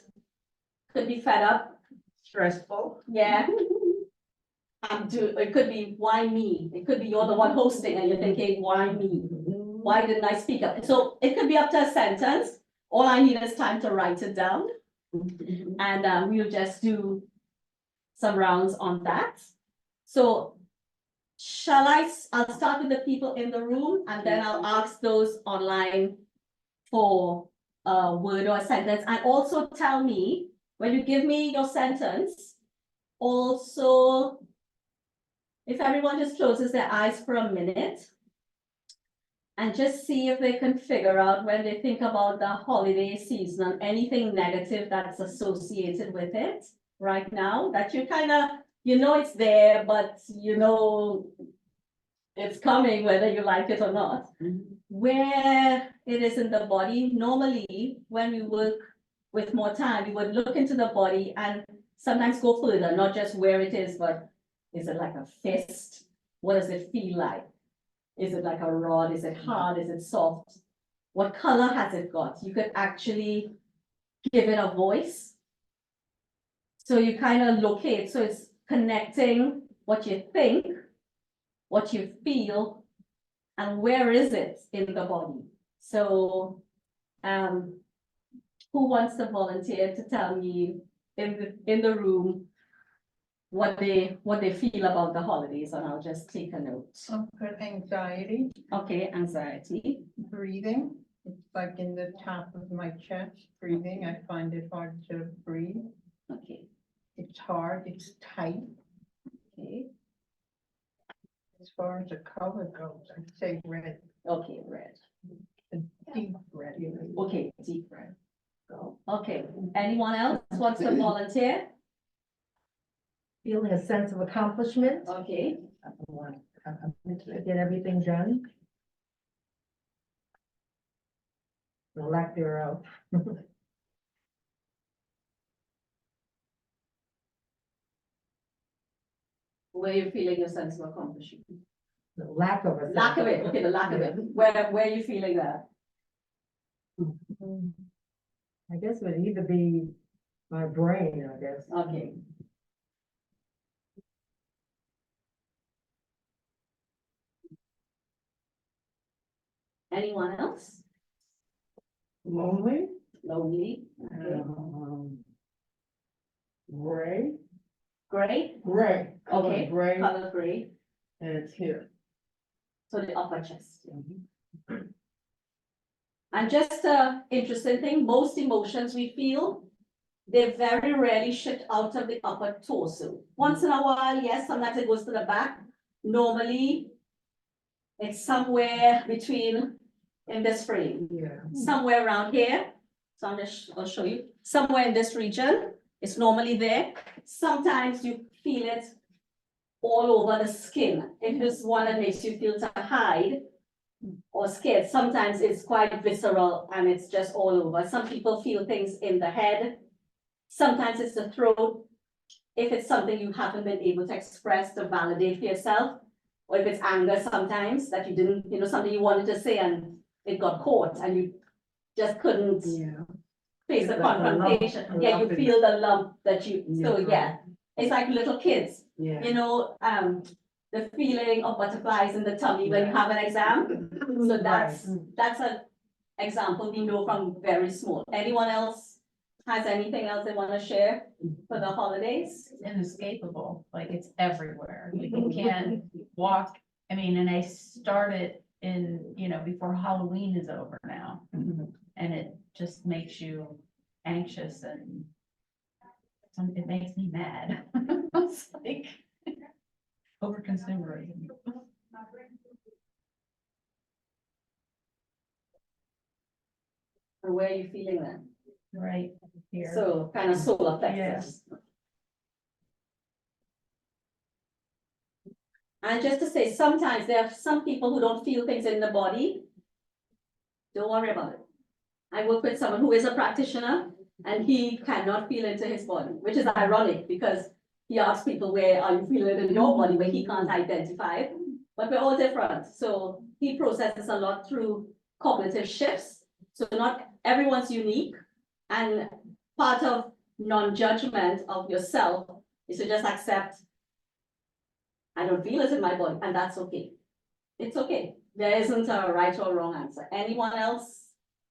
Could be fed up. Stressful. Yeah. It could be, why me? It could be you're the one hosting and you're thinking, why me? Why didn't I speak up? So it could be up to a sentence. All I need is time to write it down. And we'll just do some rounds on that. So I'll start with the people in the room and then I'll ask those online for a word or a sentence. And also tell me, when you give me your sentence, also, if everyone just closes their eyes for a minute and just see if they can figure out when they think about the holiday season and anything negative that's associated with it right now, that you kind of, it's there, but it's coming whether you like it or not. Where it is in the body, normally when we work with more time, we would look into the body and sometimes go further, not just where it is, but is it like a fist? What does it feel like? Is it like a rod? Is it hard? Is it soft? What color has it got? You could actually give it a voice. So you kind of locate, so it's connecting what you think, what you feel, and where is it in the body? So, who wants to volunteer to tell me in the room what they feel about the holidays, and I'll just take a note. I'll put anxiety, Okay, anxiety. breathing. It's like in the top of my chest, breathing. I find it hard to breathe. Okay, It's hard, it's tight. okay, As far as the color goes, I'd say red, okay, red. deep red. Okay, deep red. Go. Okay, anyone else wants to volunteer? Feeling a sense of accomplishment, Okay, to get everything done. The lack thereof. where you feeling your sense of accomplishment? The lack of a. Lack of it, okay, the lack of it. Where are you feeling that? I guess it would either be my brain, I guess. Okay. Anyone else? Lonely. Lonely? Okay. Gray. Gray? Gray. Color Okay. Gray, Color gray, and it's here. so the upper chest. And just a interesting thing, most emotions we feel, they very rarely shift out of the upper torso. Once in a while, yes, sometimes it goes to the back. Normally, it's somewhere between in this frame, Yeah. somewhere around here. So I'll show you, somewhere in this region, it's normally there. Sometimes you feel it all over the skin. If it's one that makes you feel to hide or scared, sometimes it's quite visceral and it's just all over. Some people feel things in the head. Sometimes it's the throat. If it's something you haven't been able to express to validate for yourself, or if it's anger sometimes that you didn't, something you wanted to say and it got caught and you just couldn't Yeah. face the Like a lump, confrontation. a Yeah, you lump in- feel the lump that you, so Yeah. yeah, it's like little kids, Yeah. the feeling of butterflies in the tummy when you have an exam. So that's an example we know from very small. Anyone else has anything else they want to share for the holidays? Inescapable, like it's everywhere. Like you can't walk. I mean, and I started in, before Halloween is over now. And it just makes you anxious and it makes me mad. It's like over consumerism. where are you feeling that? Right here. So kind of solar plexus. And just to say, sometimes there are some people who don't feel things in the body. Don't worry about it. I work with someone who is a practitioner and he cannot feel into his body, which is ironic because he asks people, where are you feeling it in your body, where he can't identify it. But we're all different. So he processes a lot through cognitive shifts. So not everyone's unique. And part of non-judgment of yourself is to just accept, I don't feel it in my body, and that's okay. It's okay. There isn't a right or wrong answer. Anyone else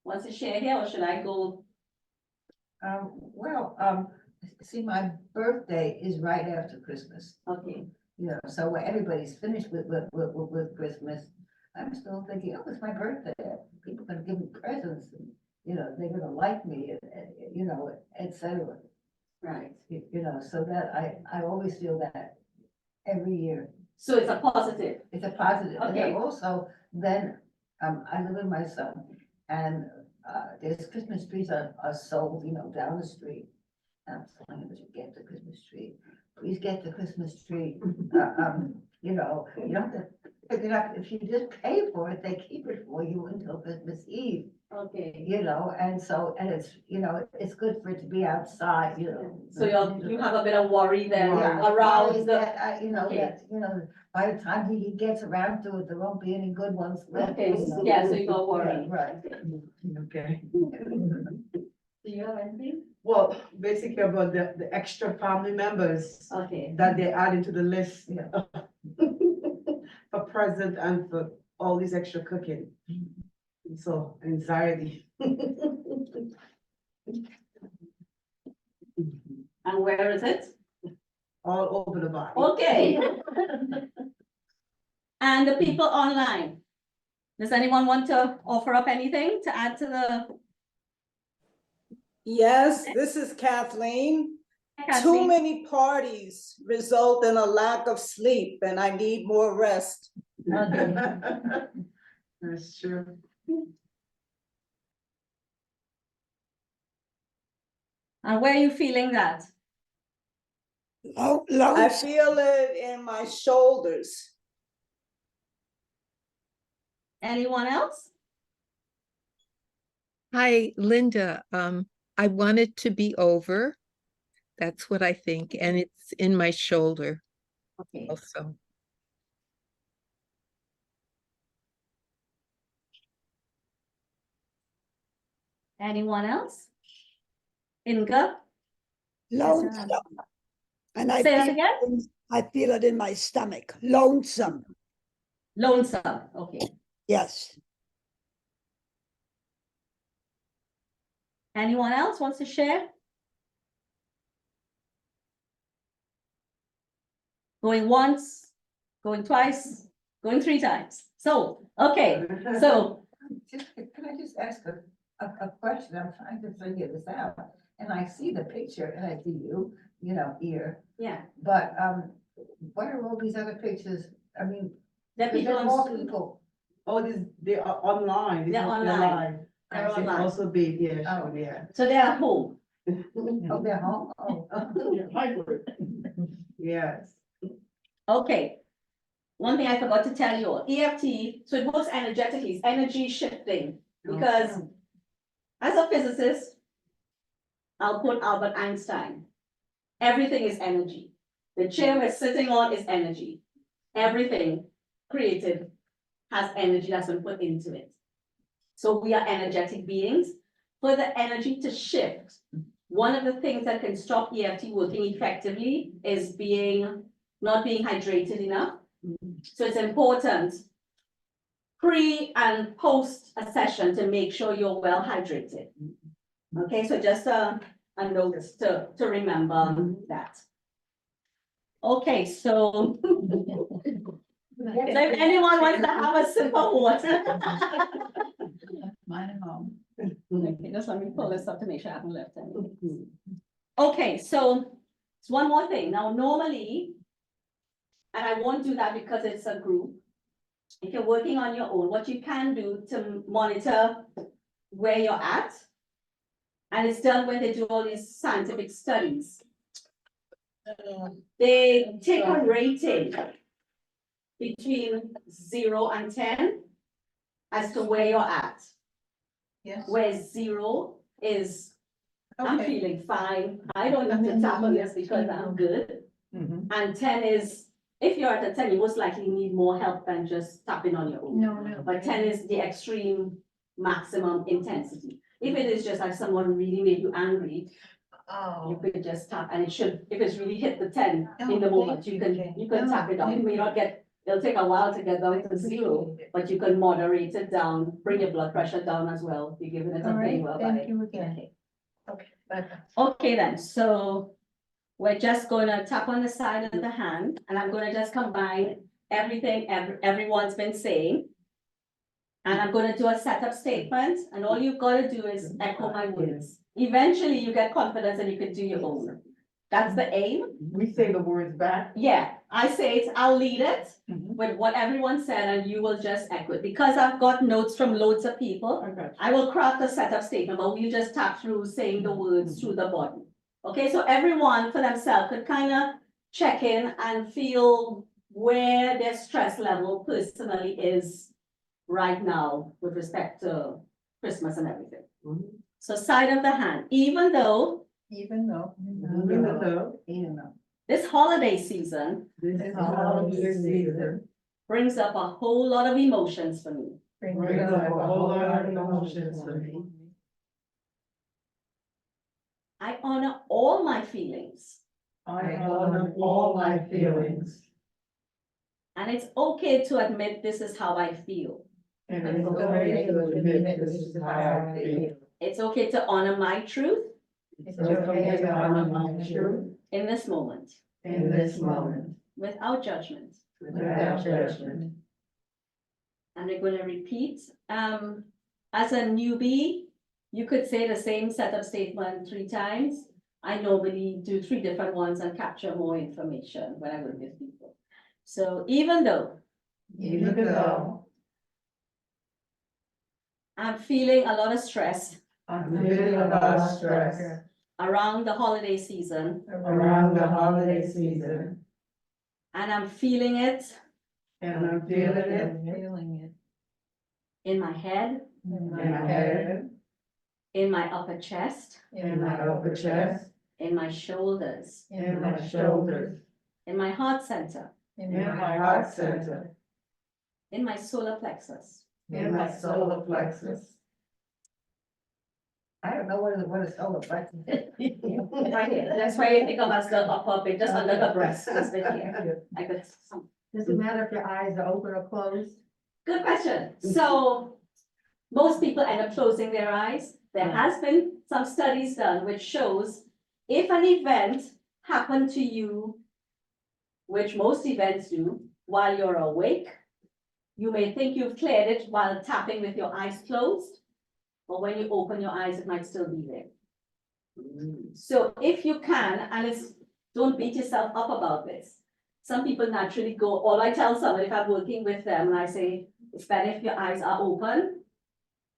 wants to share here, or should I go? See, my birthday is right after Christmas, Okay, you know, so when everybody's finished with Christmas, I'm still thinking, oh, it's my birthday. People are gonna give me presents, and, you know, they're gonna like me, and, you know, et cetera. right. You know, so that I always feel that every year. So it's a positive. It's a positive. And then Okay. also, then, I live with my son, and, there's Christmas trees are sold, you know, down the street. And I'm telling him, get the Christmas tree, please get the Christmas tree. You know, you don't have to pick it up, if you just pay for it, they keep it for you until Christmas Eve, Okay. you know, and so, and it's, you know, it's good for it to be outside, you know. So you have a bit of worry then Yeah, around worries the, that, you know, okay. that, you know, by the time he gets around to it, there won't be any good ones left. okay, you know. yeah, so you got worry. Yeah, right. Okay. Do you have anything? Well, basically about the extra family members Okay, that they add into the list. Yeah. For present and for all this extra cooking. So anxiety. and where is it? All over the body. Okay. And the people online, does anyone want to offer up anything to add to the? Yes, this is Kathleen. Too Kathleen? many parties result in a lack of sleep, and I need more rest. Okay. That's true. And where are you feeling that? I feel it in my shoulders. Anyone else? Hi, Linda. I want it to be over. That's what I think, and it's in my shoulder Okay. also. Anyone else? Inga? Lonesome. And I Say that feel, again? I feel it in my stomach. Lonesome. Lonesome, okay. Yes. Anyone else wants to share? Going once, going twice, going 3 times. So, okay, so, Can I just ask a question? I'm trying to figure this out. And I see the picture and I see you, you know, here, yeah. but, what are all these other pictures? I mean, There are there's people more on, people. Oh, they are online. These They're are- online. live. They're It's online. also big, yeah, Oh. sure, yeah. So they're at home. Oh, they're home? Oh. Yes. Okay. One thing I forgot to tell you, EFT, so it works energetically, it's energy shifting, because as a physicist, I'll quote Albert Einstein, everything is energy. The chair we're sitting on is energy. Everything created has energy that's been put into it. So we are energetic beings. For the energy to shift, one of the things that can stop EFT working effectively is not being hydrated enough. So it's important pre and post a session to make sure you're well hydrated. Okay, so just a note to remember that. Okay, so if anyone wants to have a sip of water. Mine at home. Okay, just let me pull this up to make sure I haven't left anything. Okay, so it's one more thing. Now, normally, and I won't do that because it's a group. If you're working on your own, what you can do to monitor where you're at And it's done when they do all these scientific studies. They take a rating between 0 and 10 as to where you're at. Yes. Where 0 is, I'm Okay. feeling fine, I don't need to tap on this because I'm good. Mhm. And 10 is, if you're at a 10, you most likely need more help than just tapping on your own. No. But 10 is the extreme maximum intensity. If it is just like someone really made you angry, you Oh. could just tap, and it should, if it's really hit the 10 in the Oh, moment, thank you you, can, Jane. you can tap it down. It may not get, it'll take a while to get down to 0, but you can moderate it down, bring your blood pressure down as well. You're giving it a All right, very well. thank you again. Okay. Okay, bye-bye. Okay then, so we're just gonna tap on the side of the hand, and I'm gonna just combine everything everyone's been saying. And I'm gonna do a setup statement, and all you've gotta do is echo my words. Eventually, you get confidence and you can do your own. That's the aim. We say the words back. Yeah, I say it, I'll lead it Mhm. with what everyone said, and you will just echo it. Because I've got notes from loads of people, Okay. I will craft a setup statement, but we'll just tap through saying the words through the body. Okay, so everyone for themselves could kind of check in and feel where their stress level personally is right now with respect to Christmas and everything. So side of the hand, even though Even though. You know. this holiday season This holiday season brings up a whole lot of emotions for me. brings up a whole lot of emotions for me. I honor all my feelings, I honor all my feelings, and it's okay to admit this is how I feel. and it's okay to admit this is how I feel. It's okay to honor my truth It's okay to honor my truth in this moment, in this moment, without judgment. without judgment. And we're going to repeat. As a newbie, you could say the same setup statement 3 times. I normally do 3 different ones and capture more information when I work with people. So even though Even though I'm feeling a lot of stress I'm feeling a lot of stress around the holiday season, around the holiday season, and I'm feeling it and I'm feeling it Feeling it. in my head, in my head, in my upper chest, in my upper chest, in my shoulders, in my shoulders, in my heart center, in my heart center, in my solar plexus. in my solar plexus. I don't know what a solar plexus is. Right here, that's why you think of as the upper bit, just under the breast, just right here. Like this. Does it matter if your eyes are open or closed? Good question. So most people end up closing their eyes. There has been some studies done which shows if an event happened to you, which most events do, while you're awake, you may think you've cleared it while tapping with your eyes closed, but when you open your eyes, it might still be there. So if you can, and it's, don't beat yourself up about this. Some people naturally go, all I tell someone if I'm working with them, and I say, it's better if your eyes are open.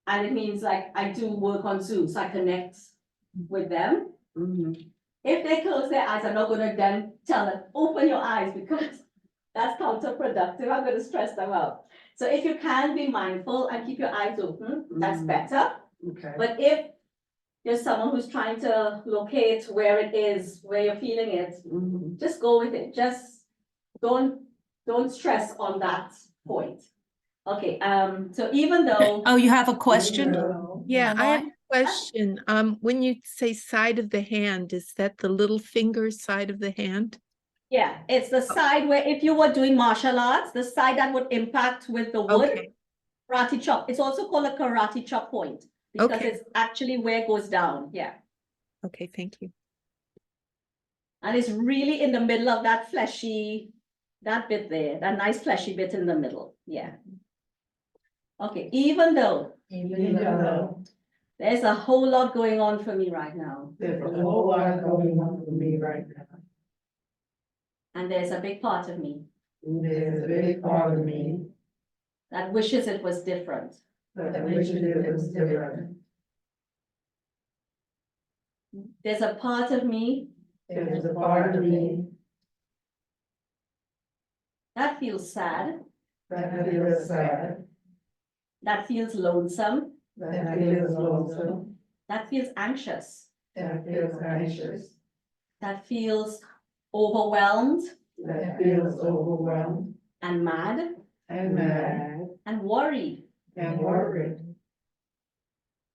And it means like I do work on Zoom, so I connect with them. If they close their eyes, I'm not gonna then tell them, open your eyes, because that's counterproductive. I'm gonna stress them out. So if you can be mindful and keep your eyes open, that's better. Okay. But if you're someone who's trying to locate where it is, where you're feeling it, just go with it. Just don't stress on that point. Okay, so even though, Oh, you have a question? No. Yeah, I have Mine- a question. When you say side of the hand, is that the little finger side of the hand? yeah, it's the side where if you were doing martial arts, the side that would impact with the wood, Okay, karate chop. It's also called a karate chop point because Okay. it's actually where it goes down, yeah. okay, thank you. And it's really in the middle of that fleshy, that bit there, that nice fleshy bit in the middle, yeah. Okay, even though Even though there's a whole lot going on for me right now, there's a whole lot going on for me right now, and there's a big part of me there's a big part of me that wishes it was different. that wishes it was different. There's a part of me There's a part of me that feels sad, that feels sad, that feels lonesome, that feels lonesome, that feels anxious, that feels anxious, that feels overwhelmed that feels overwhelmed and mad and mad and worried. and worried.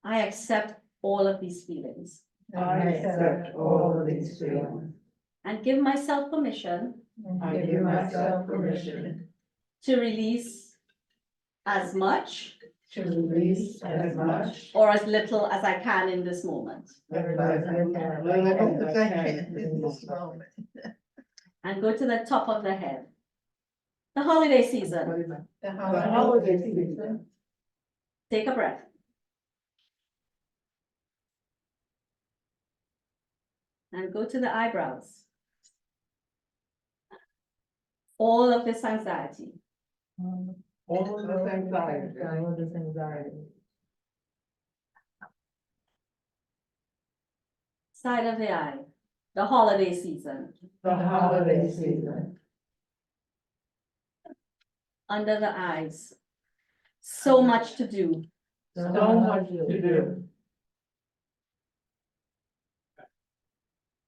I accept all of these feelings I accept all of these feelings. and give myself permission I give myself permission to release as much to release as much or as little as I can in this moment, as I can in this moment. and go to the top of the head. The holiday season. The holiday season. Take a breath. And go to the eyebrows. All of this anxiety. All of this anxiety. All of this anxiety. Side of the eye. The holiday season. The holiday season. Under the eyes. So much to do. So much to do.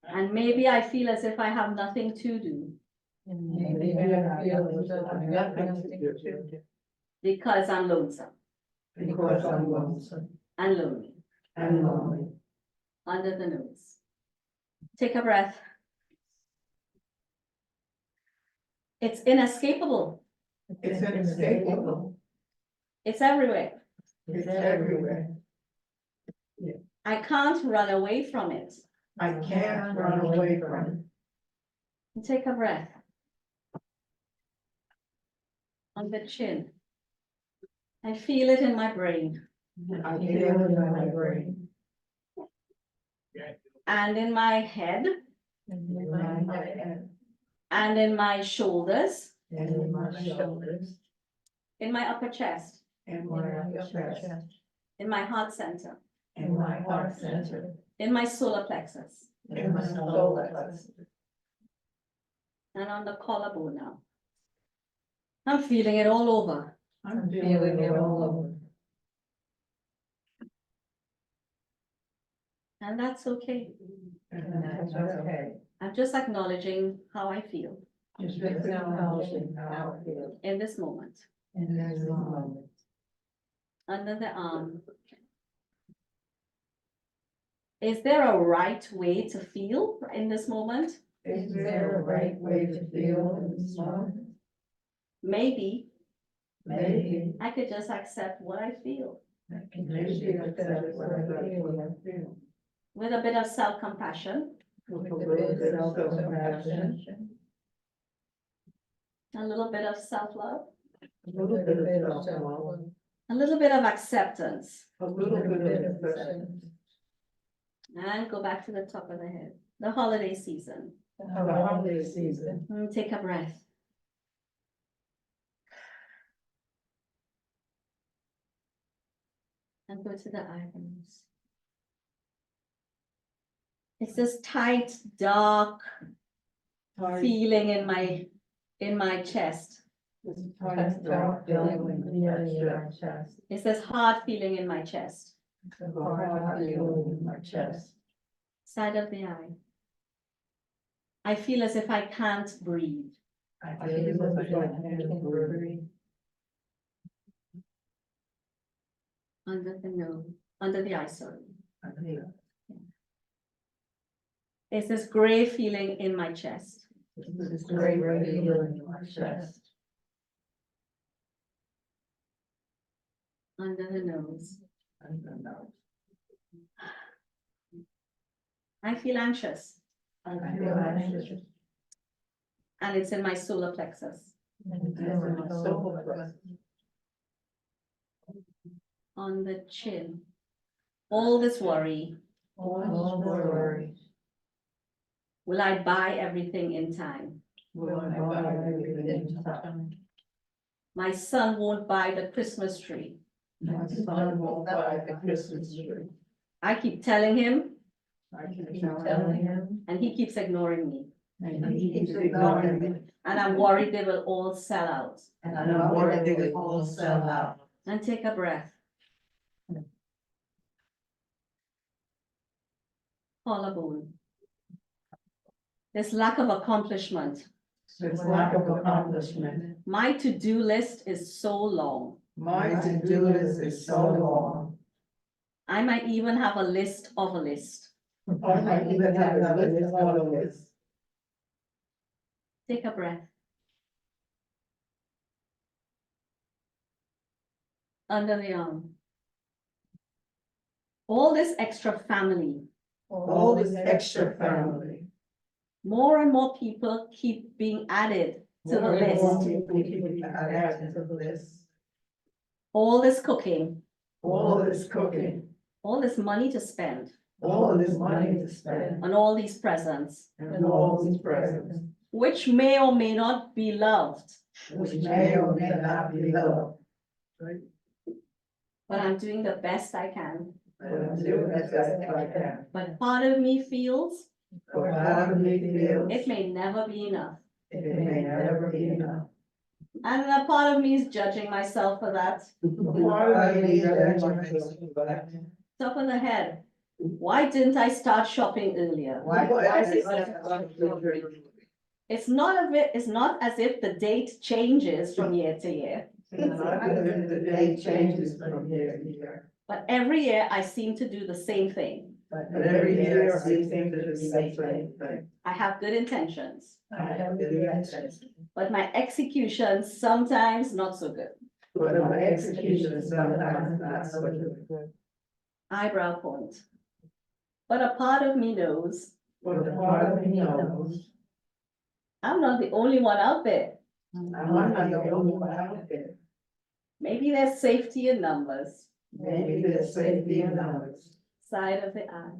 And maybe I feel as if I have nothing to do Maybe I feel as though I'm nothing to do. because I'm lonesome Because I'm lonesome and lonely. and lonely. Under the nose. Take a breath. It's inescapable. It's inescapable. It's everywhere. It's everywhere. I can't run away from it. I can't run away from And take a breath. On the chin. I feel it in my brain it. I feel it in my brain. and in my head In my head. and in my shoulders, And in my shoulders. in my upper chest, And my upper chest. in my heart center, In my heart center. in my solar plexus, In my solar plexus. and on the collarbone now. I'm feeling it all over. I'm feeling it all over. And that's okay. And that's okay. I'm just acknowledging how I feel Just acknowledging how I feel in this moment. in this moment. Under the arm. Is there a right way to feel in this moment? Is there a right way to feel in this moment? Maybe Maybe. I could just accept what I feel Maybe accept what I feel. with a bit of self-compassion, With a little bit of self-compassion. a little bit of self-love, A little bit of self-love. a little bit of acceptance, A little bit of acceptance. and go back to the top of the head. The holiday season. The holiday season. Take a breath. And go to the eyebrows. It's this tight, dark feeling in my chest. This tight, dark feeling in your chest. It's this hard feeling in my chest. The hard feeling in my chest. Side of the eye. I feel as if I can't breathe. I feel as if I can't breathe. Under the nose, under the eye, sorry. I feel. It's this gray feeling in my chest. This great feeling in my chest. Under the nose. And the nose. I feel anxious, I feel anxious. and it's in my solar plexus. And in my solar plexus. On the chin. All this worry. All the worries. Will I buy everything in time? Will I buy everything in time? My son won't buy the Christmas tree. My son won't buy the Christmas tree. I keep telling him, I keep telling him, and he keeps ignoring me. and he keeps ignoring me, And I'm worried they will all sell out. and I'm worried they will all sell out. And take a breath. Collarbone. This lack of accomplishment. There's lack of accomplishment. My to-do list is so long. My to-do list is so long. I might even have a list of a list. I might even have a list of a list. Take a breath. Under the arm. All this extra family. All this extra family. More and more people keep being added to the More and more list. people keep added to the list. All this cooking, All this cooking, all this money to spend all this money to spend, on all these presents, and all these presents, which may or may not be loved, which may or may not be loved. but I'm doing the best I can. But I'm doing the best I can. But part of me feels But part of me feels it may never be enough. it may never be enough. And a part of me is judging myself for that. Part of me is like, Top of the head. Why didn't I start shopping earlier? It's not as if the date changes from year to year, The day changes from year to year, but every year I seem to do the same thing. but every year I seem to do the same thing. I have good intentions, I have good intentions, but my execution sometimes not so good. but my execution is sometimes not so good. Eyebrow point. But a part of me knows But the part of me knows I'm not the only one out there. I'm not the only one out there. Maybe there's safety in numbers. Maybe there's safety in numbers. Side of the eye.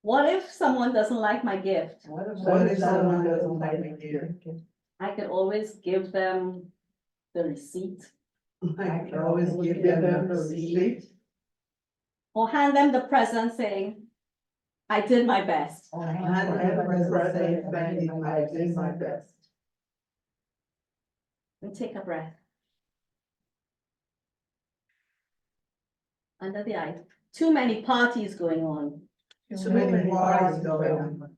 What if someone doesn't like my gift? What if someone doesn't like me here? I could always give them the receipt I can always give them the receipt. or hand them the present saying, I did my best. Or hand them the present saying, I did my best. And take a breath. Under the eye. Too many parties going on. Too many parties going on.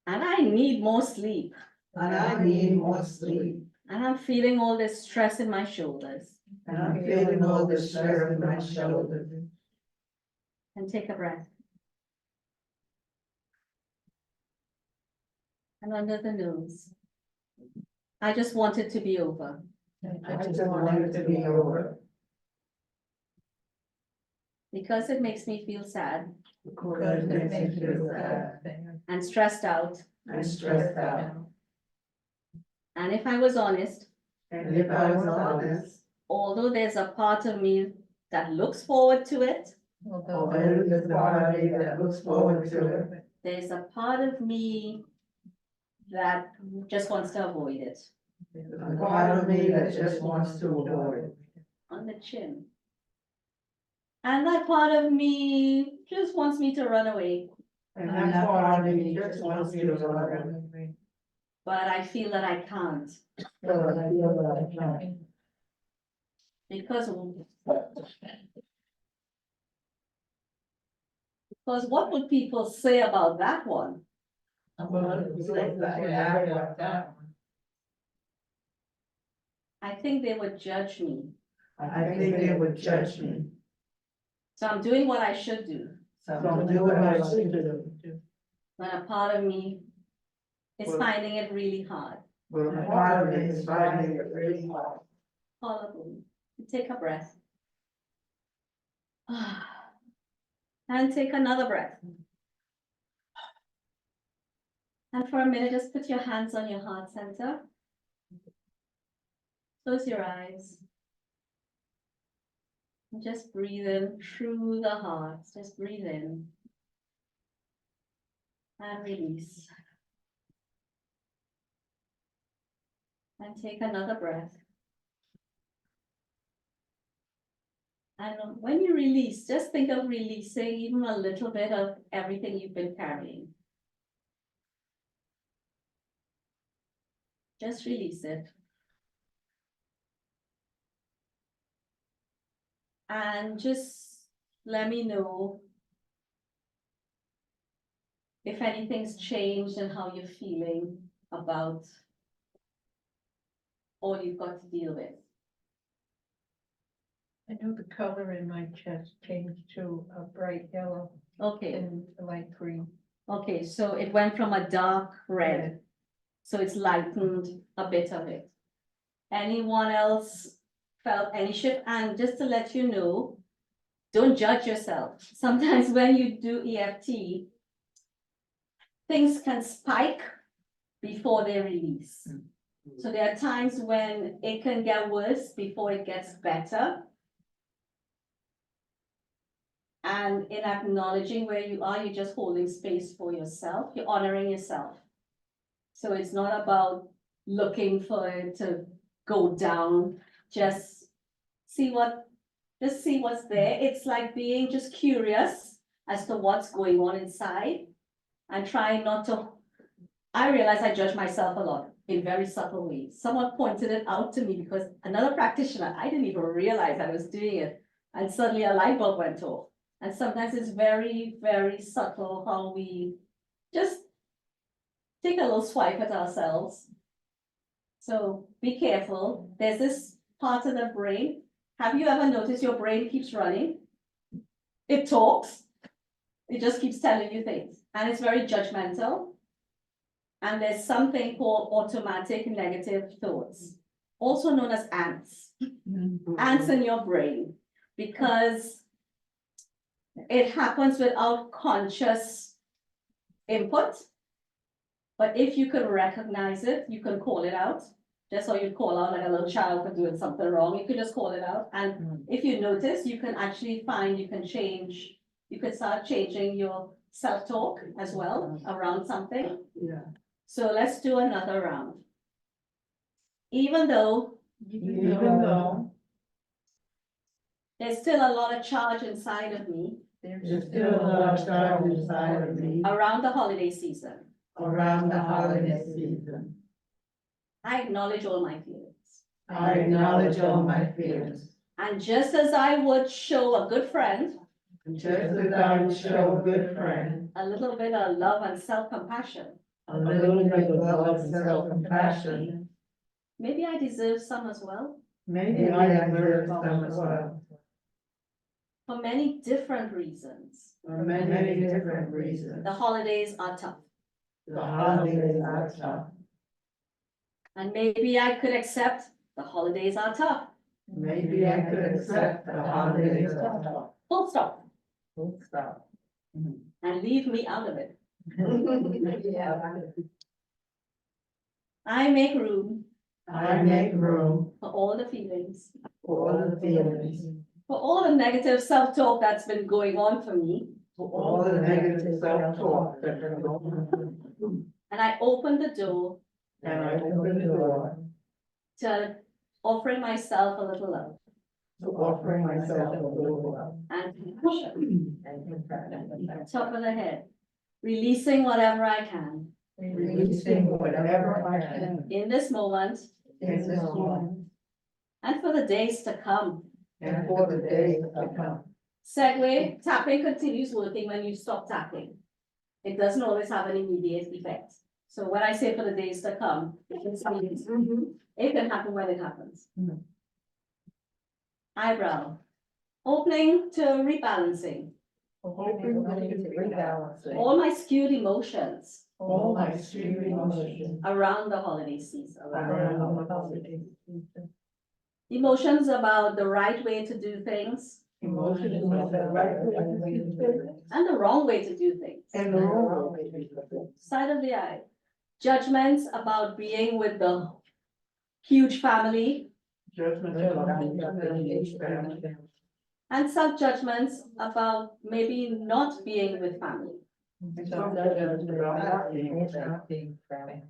And I need more sleep. And I need more sleep. And I'm feeling all this stress in my shoulders. And I'm feeling all the stress in my shoulders. And take a breath. And under the nose. I just want it to be over. I just want it to be over. Because it makes me feel sad Because it makes me feel sad and stressed out. and stressed out. And if I was honest, And if I was honest, although there's a part of me that looks forward to it, although there's a part of me that looks forward to it, there's a part of me that just wants to avoid it. there's a part of me that just wants to avoid it. On the chin. And that part of me just wants me to run away, And that part of me just wants me to run. but I feel that I can't. But I feel that I can't. Because what would people say about that one? I'm gonna say that. I think they would judge me. I think they would judge me. So I'm doing what I should do. So I'm doing what I should do. But a part of me is Well- finding it really hard. But a part of me is finding it really hard. Collarbone. Take a breath. And take another breath. And for a minute, just put your hands on your heart center. Close your eyes. And just breathe in through the heart. Just breathe in. And release. And take another breath. And when you release, just think of releasing even a little bit of everything you've been carrying. Just release it. And just let me know if anything's changed and how you're feeling about all you've got to deal with. I know the color in my chest changed to a bright yellow Okay, and a light green. okay, so it went from a dark red. So it's lightened a bit of it. Anyone else felt any shift? And just to let you know, don't judge yourself. Sometimes when you do EFT, things can spike before they release. So there are times when it can get worse before it gets better. And in acknowledging where you are, you're just holding space for yourself. You're honoring yourself. So it's not about looking for it to go down. Just see what's there. It's like being just curious as to what's going on inside and try not to. I realize I judge myself a lot in very subtle ways. Someone pointed it out to me because another practitioner, I didn't even realize I was doing it. And suddenly a light bulb went off. And sometimes it's very, very subtle how we just take a little swipe at ourselves. So be careful. There's this part of the brain. Have you ever noticed your brain keeps running? It talks. It just keeps telling you things. And it's very judgmental. And there's something called automatic negative thoughts, also known as ants. Ants in your brain, because it happens without conscious input. But if you can recognize it, you can call it out. Just so you call out like a little child for doing something wrong, you can just call it out. And if you notice, you can actually find, you can change, you can start changing your self-talk as well around something. Yeah. So let's do another round. Even though there's still a lot of charge inside of me There's still a lot of charge inside of me around the holiday season, around the holiday season. I acknowledge all my feelings. I acknowledge all my feelings. And just as I would show a good friend Just as I would show a good friend a little bit of love and self-compassion, a little bit of love and self-compassion, maybe I deserve some as well, maybe I deserve some as well, for many different reasons. for many different reasons. The holidays are tough, The holidays are tough. and maybe I could accept the holidays are tough. Maybe I could accept the holidays are tough. Full stop, Full stop. and leave me out of it. I make room I make room for all the feelings, for all the feelings, for all the negative self-talk that's been going on for me, for all the negative self-talk that are going on. and I open the door And I open the door to offering myself a little love to offering myself a little love and compassion. and compassion. Top of the head, releasing whatever I can Releasing whatever I can in this moment in this moment and for the days to come. and for the days to come. Segue, tapping continues working when you stop tapping. It doesn't always have an immediate effect. So when I say for the days to come, it can happen when it happens. Mhm. Eyebrow, opening to rebalancing. Rebalancing All my skewed emotions all my skewed emotions around the holiday season. around the holiday season. Emotions about the right way to do things Emotions are the right way to do it and the wrong way to do things. and the wrong way to do it. Side of the eye. Judgments about being with the huge family Judgment about the family. and self-judgments about maybe not being with family. And some judgment about not being family.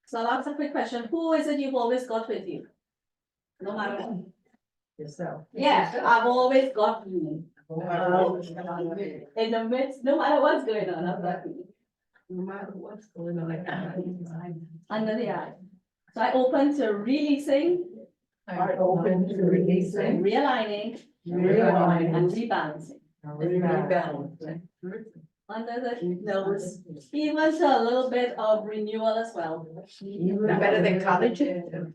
So I'll ask a quick question. Who is it you've always got with you? No matter what. Yourself. Yeah, I've always got me. Wow. In the midst, no matter what's going on, I've got me. No matter what's going on. Under the eye. So I open to releasing, I open to releasing, realigning, realigning, and rebalancing. rebalancing. Under the nose, even to a little bit of renewal as well. Better than collagen.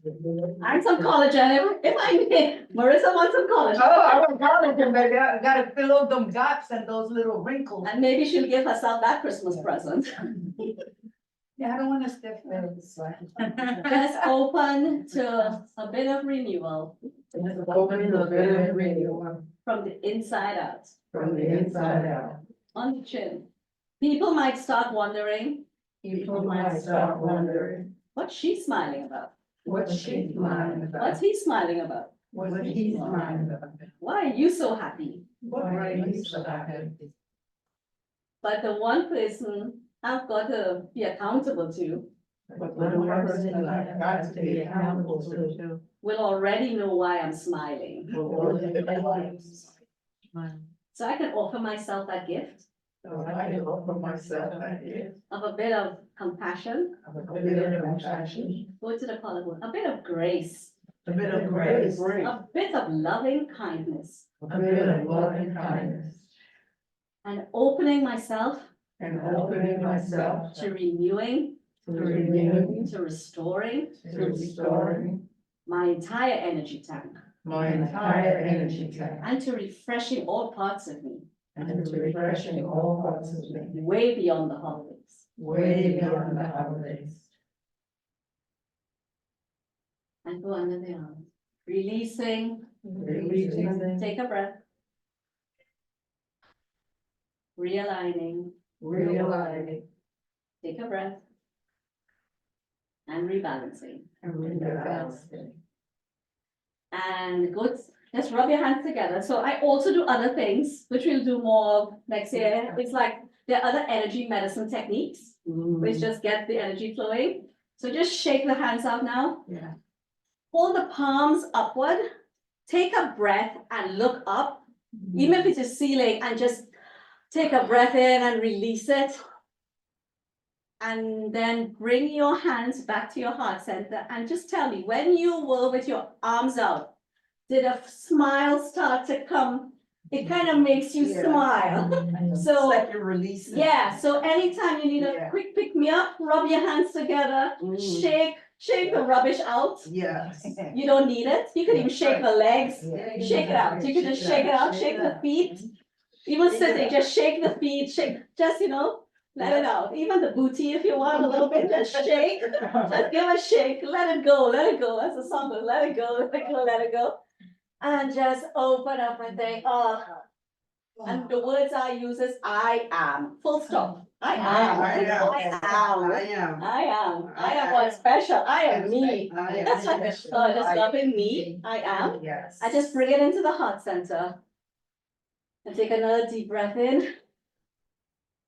And some collagen, if I may. Marissa wants some collagen. Oh, I want collagen, baby. I gotta fill up them gaps and those little wrinkles. And maybe she'll give herself that Christmas present. Yeah, I don't want to stiff face. Just open to a bit of renewal Opening a bit of renewal from the inside out, from the inside out. on the chin. People might start wondering People might start wondering, what she's smiling about. what's she smiling about? What's he smiling about? What he's smiling about? Why are you so happy? Why are you so happy? But the one person I've got to be accountable to But one person I've got to be accountable to. will already know why I'm smiling. So I can offer myself that gift So I can offer myself that gift of a bit of compassion, of a bit of compassion, go to the collarbone, a bit of grace, a bit of grace, a bit of loving kindness, a bit of loving kindness, and opening myself and opening myself to renewing, to renewing, to restoring to restoring my entire energy tank, my entire energy tank, and to refreshing all parts of me, and to refreshing all parts of me, way beyond the holidays. way beyond the holidays. And go under the arms. Releasing, Releasing, take a breath. Realigning, realigning, take a breath. And rebalancing. and rebalancing. And good, just rub your hands together. So I also do other things, which we'll do more of next year. It's like there are other energy medicine techniques, which just get the energy flowing. So just shake the hands out now. Yeah. Hold the palms upward. Take a breath and look up, even if it's a ceiling, and just take a breath in and release it. And then bring your hands back to your heart center and just tell me, when you were with your arms out, did a smile start to come? It kind of makes you smile. So Like you're releasing. yeah, so anytime you need a Yeah. quick pick me up, rub your hands together, shake the rubbish out. Yeah. You don't need it. You can even shake the legs, Yeah. shake it out. You can just shake it out, shake the feet. Even sitting, just shake the feet, shake, just, let it out. Even the booty, if you want a little bit, just shake. Just give a shake, let it go, as the song goes, let it go, let it go, let it go. And just open up and say, oh. And the words I use is I am, full stop. I am. I am what's special. I am me. That's what, just loving me. I am. Yes. I just bring it into the heart center. And take another deep breath in.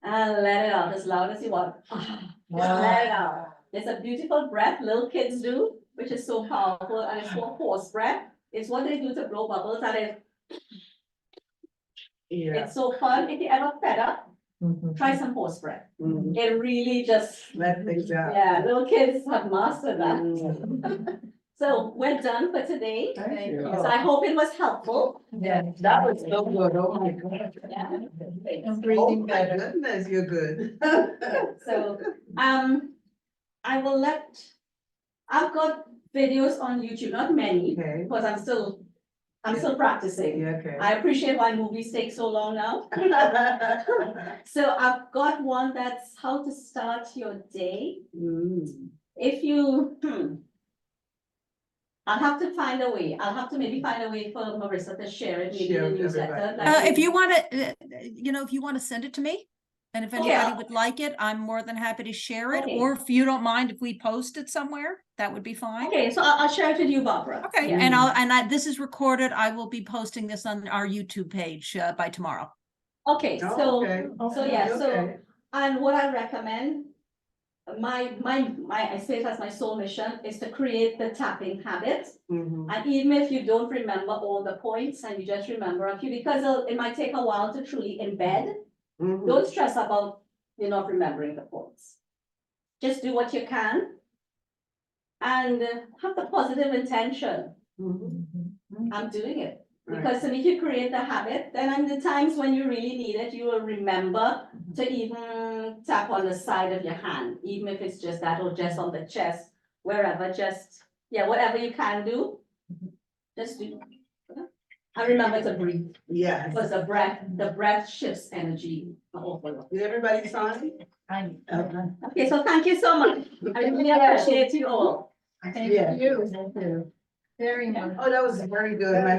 And let it out as loud as you want. Just let it out. It's a beautiful breath little kids do, which is so powerful, and it's called horse breath. It's what they do to blow bubbles, and it's so fun. If you ever fed up, try some horse breath. It really just, Let things out. yeah, little kids have mastered that. So we're done for today. Thank you. So I hope it was helpful. Yeah, that was so good. Oh my God. Yeah. I'm breathing better. Goodness, you're good. So, I will I've got videos on YouTube, not many, Okay. because I'm still practicing. Yeah, okay. I appreciate why movies take so long now. So I've got one that's how to start your day. If you, I'll have to find a way. I'll have to maybe find a way for Marissa to share it maybe in Share the with newsletter. everybody. like If you want to, if you want to send it to me, and if Okay, anybody I'll- would like it, I'm more than happy to share it. Okay. Or if you don't mind if we post it somewhere, that would be fine. Okay, so I'll share it with you, Barbara. Okay, Yeah. and this is recorded. I will be posting this on our YouTube page by tomorrow. Okay, Oh, so, okay. so yeah, Okay. so, and what I recommend I say it as my sole mission is to create the tapping habit. Mhm. And even if you don't remember all the points and you just remember a few, because it might take a while to truly embed, Mhm. don't stress about you not remembering the points. Just do what you can. And have the positive intention. Mhm. I'm doing it. Right. Because if you create the habit, then in the times when you really need it, you will remember to even tap on the side of your hand, even if it's just that or just on the chest, wherever, just, yeah, whatever you can do, just do. And remember to breathe, Yes. because the breath shifts energy. Did everybody sign? I, Okay. Okay, so thank you so much. I really appreciate you all. Thank Yeah. you. Very much. Oh, that was very good. My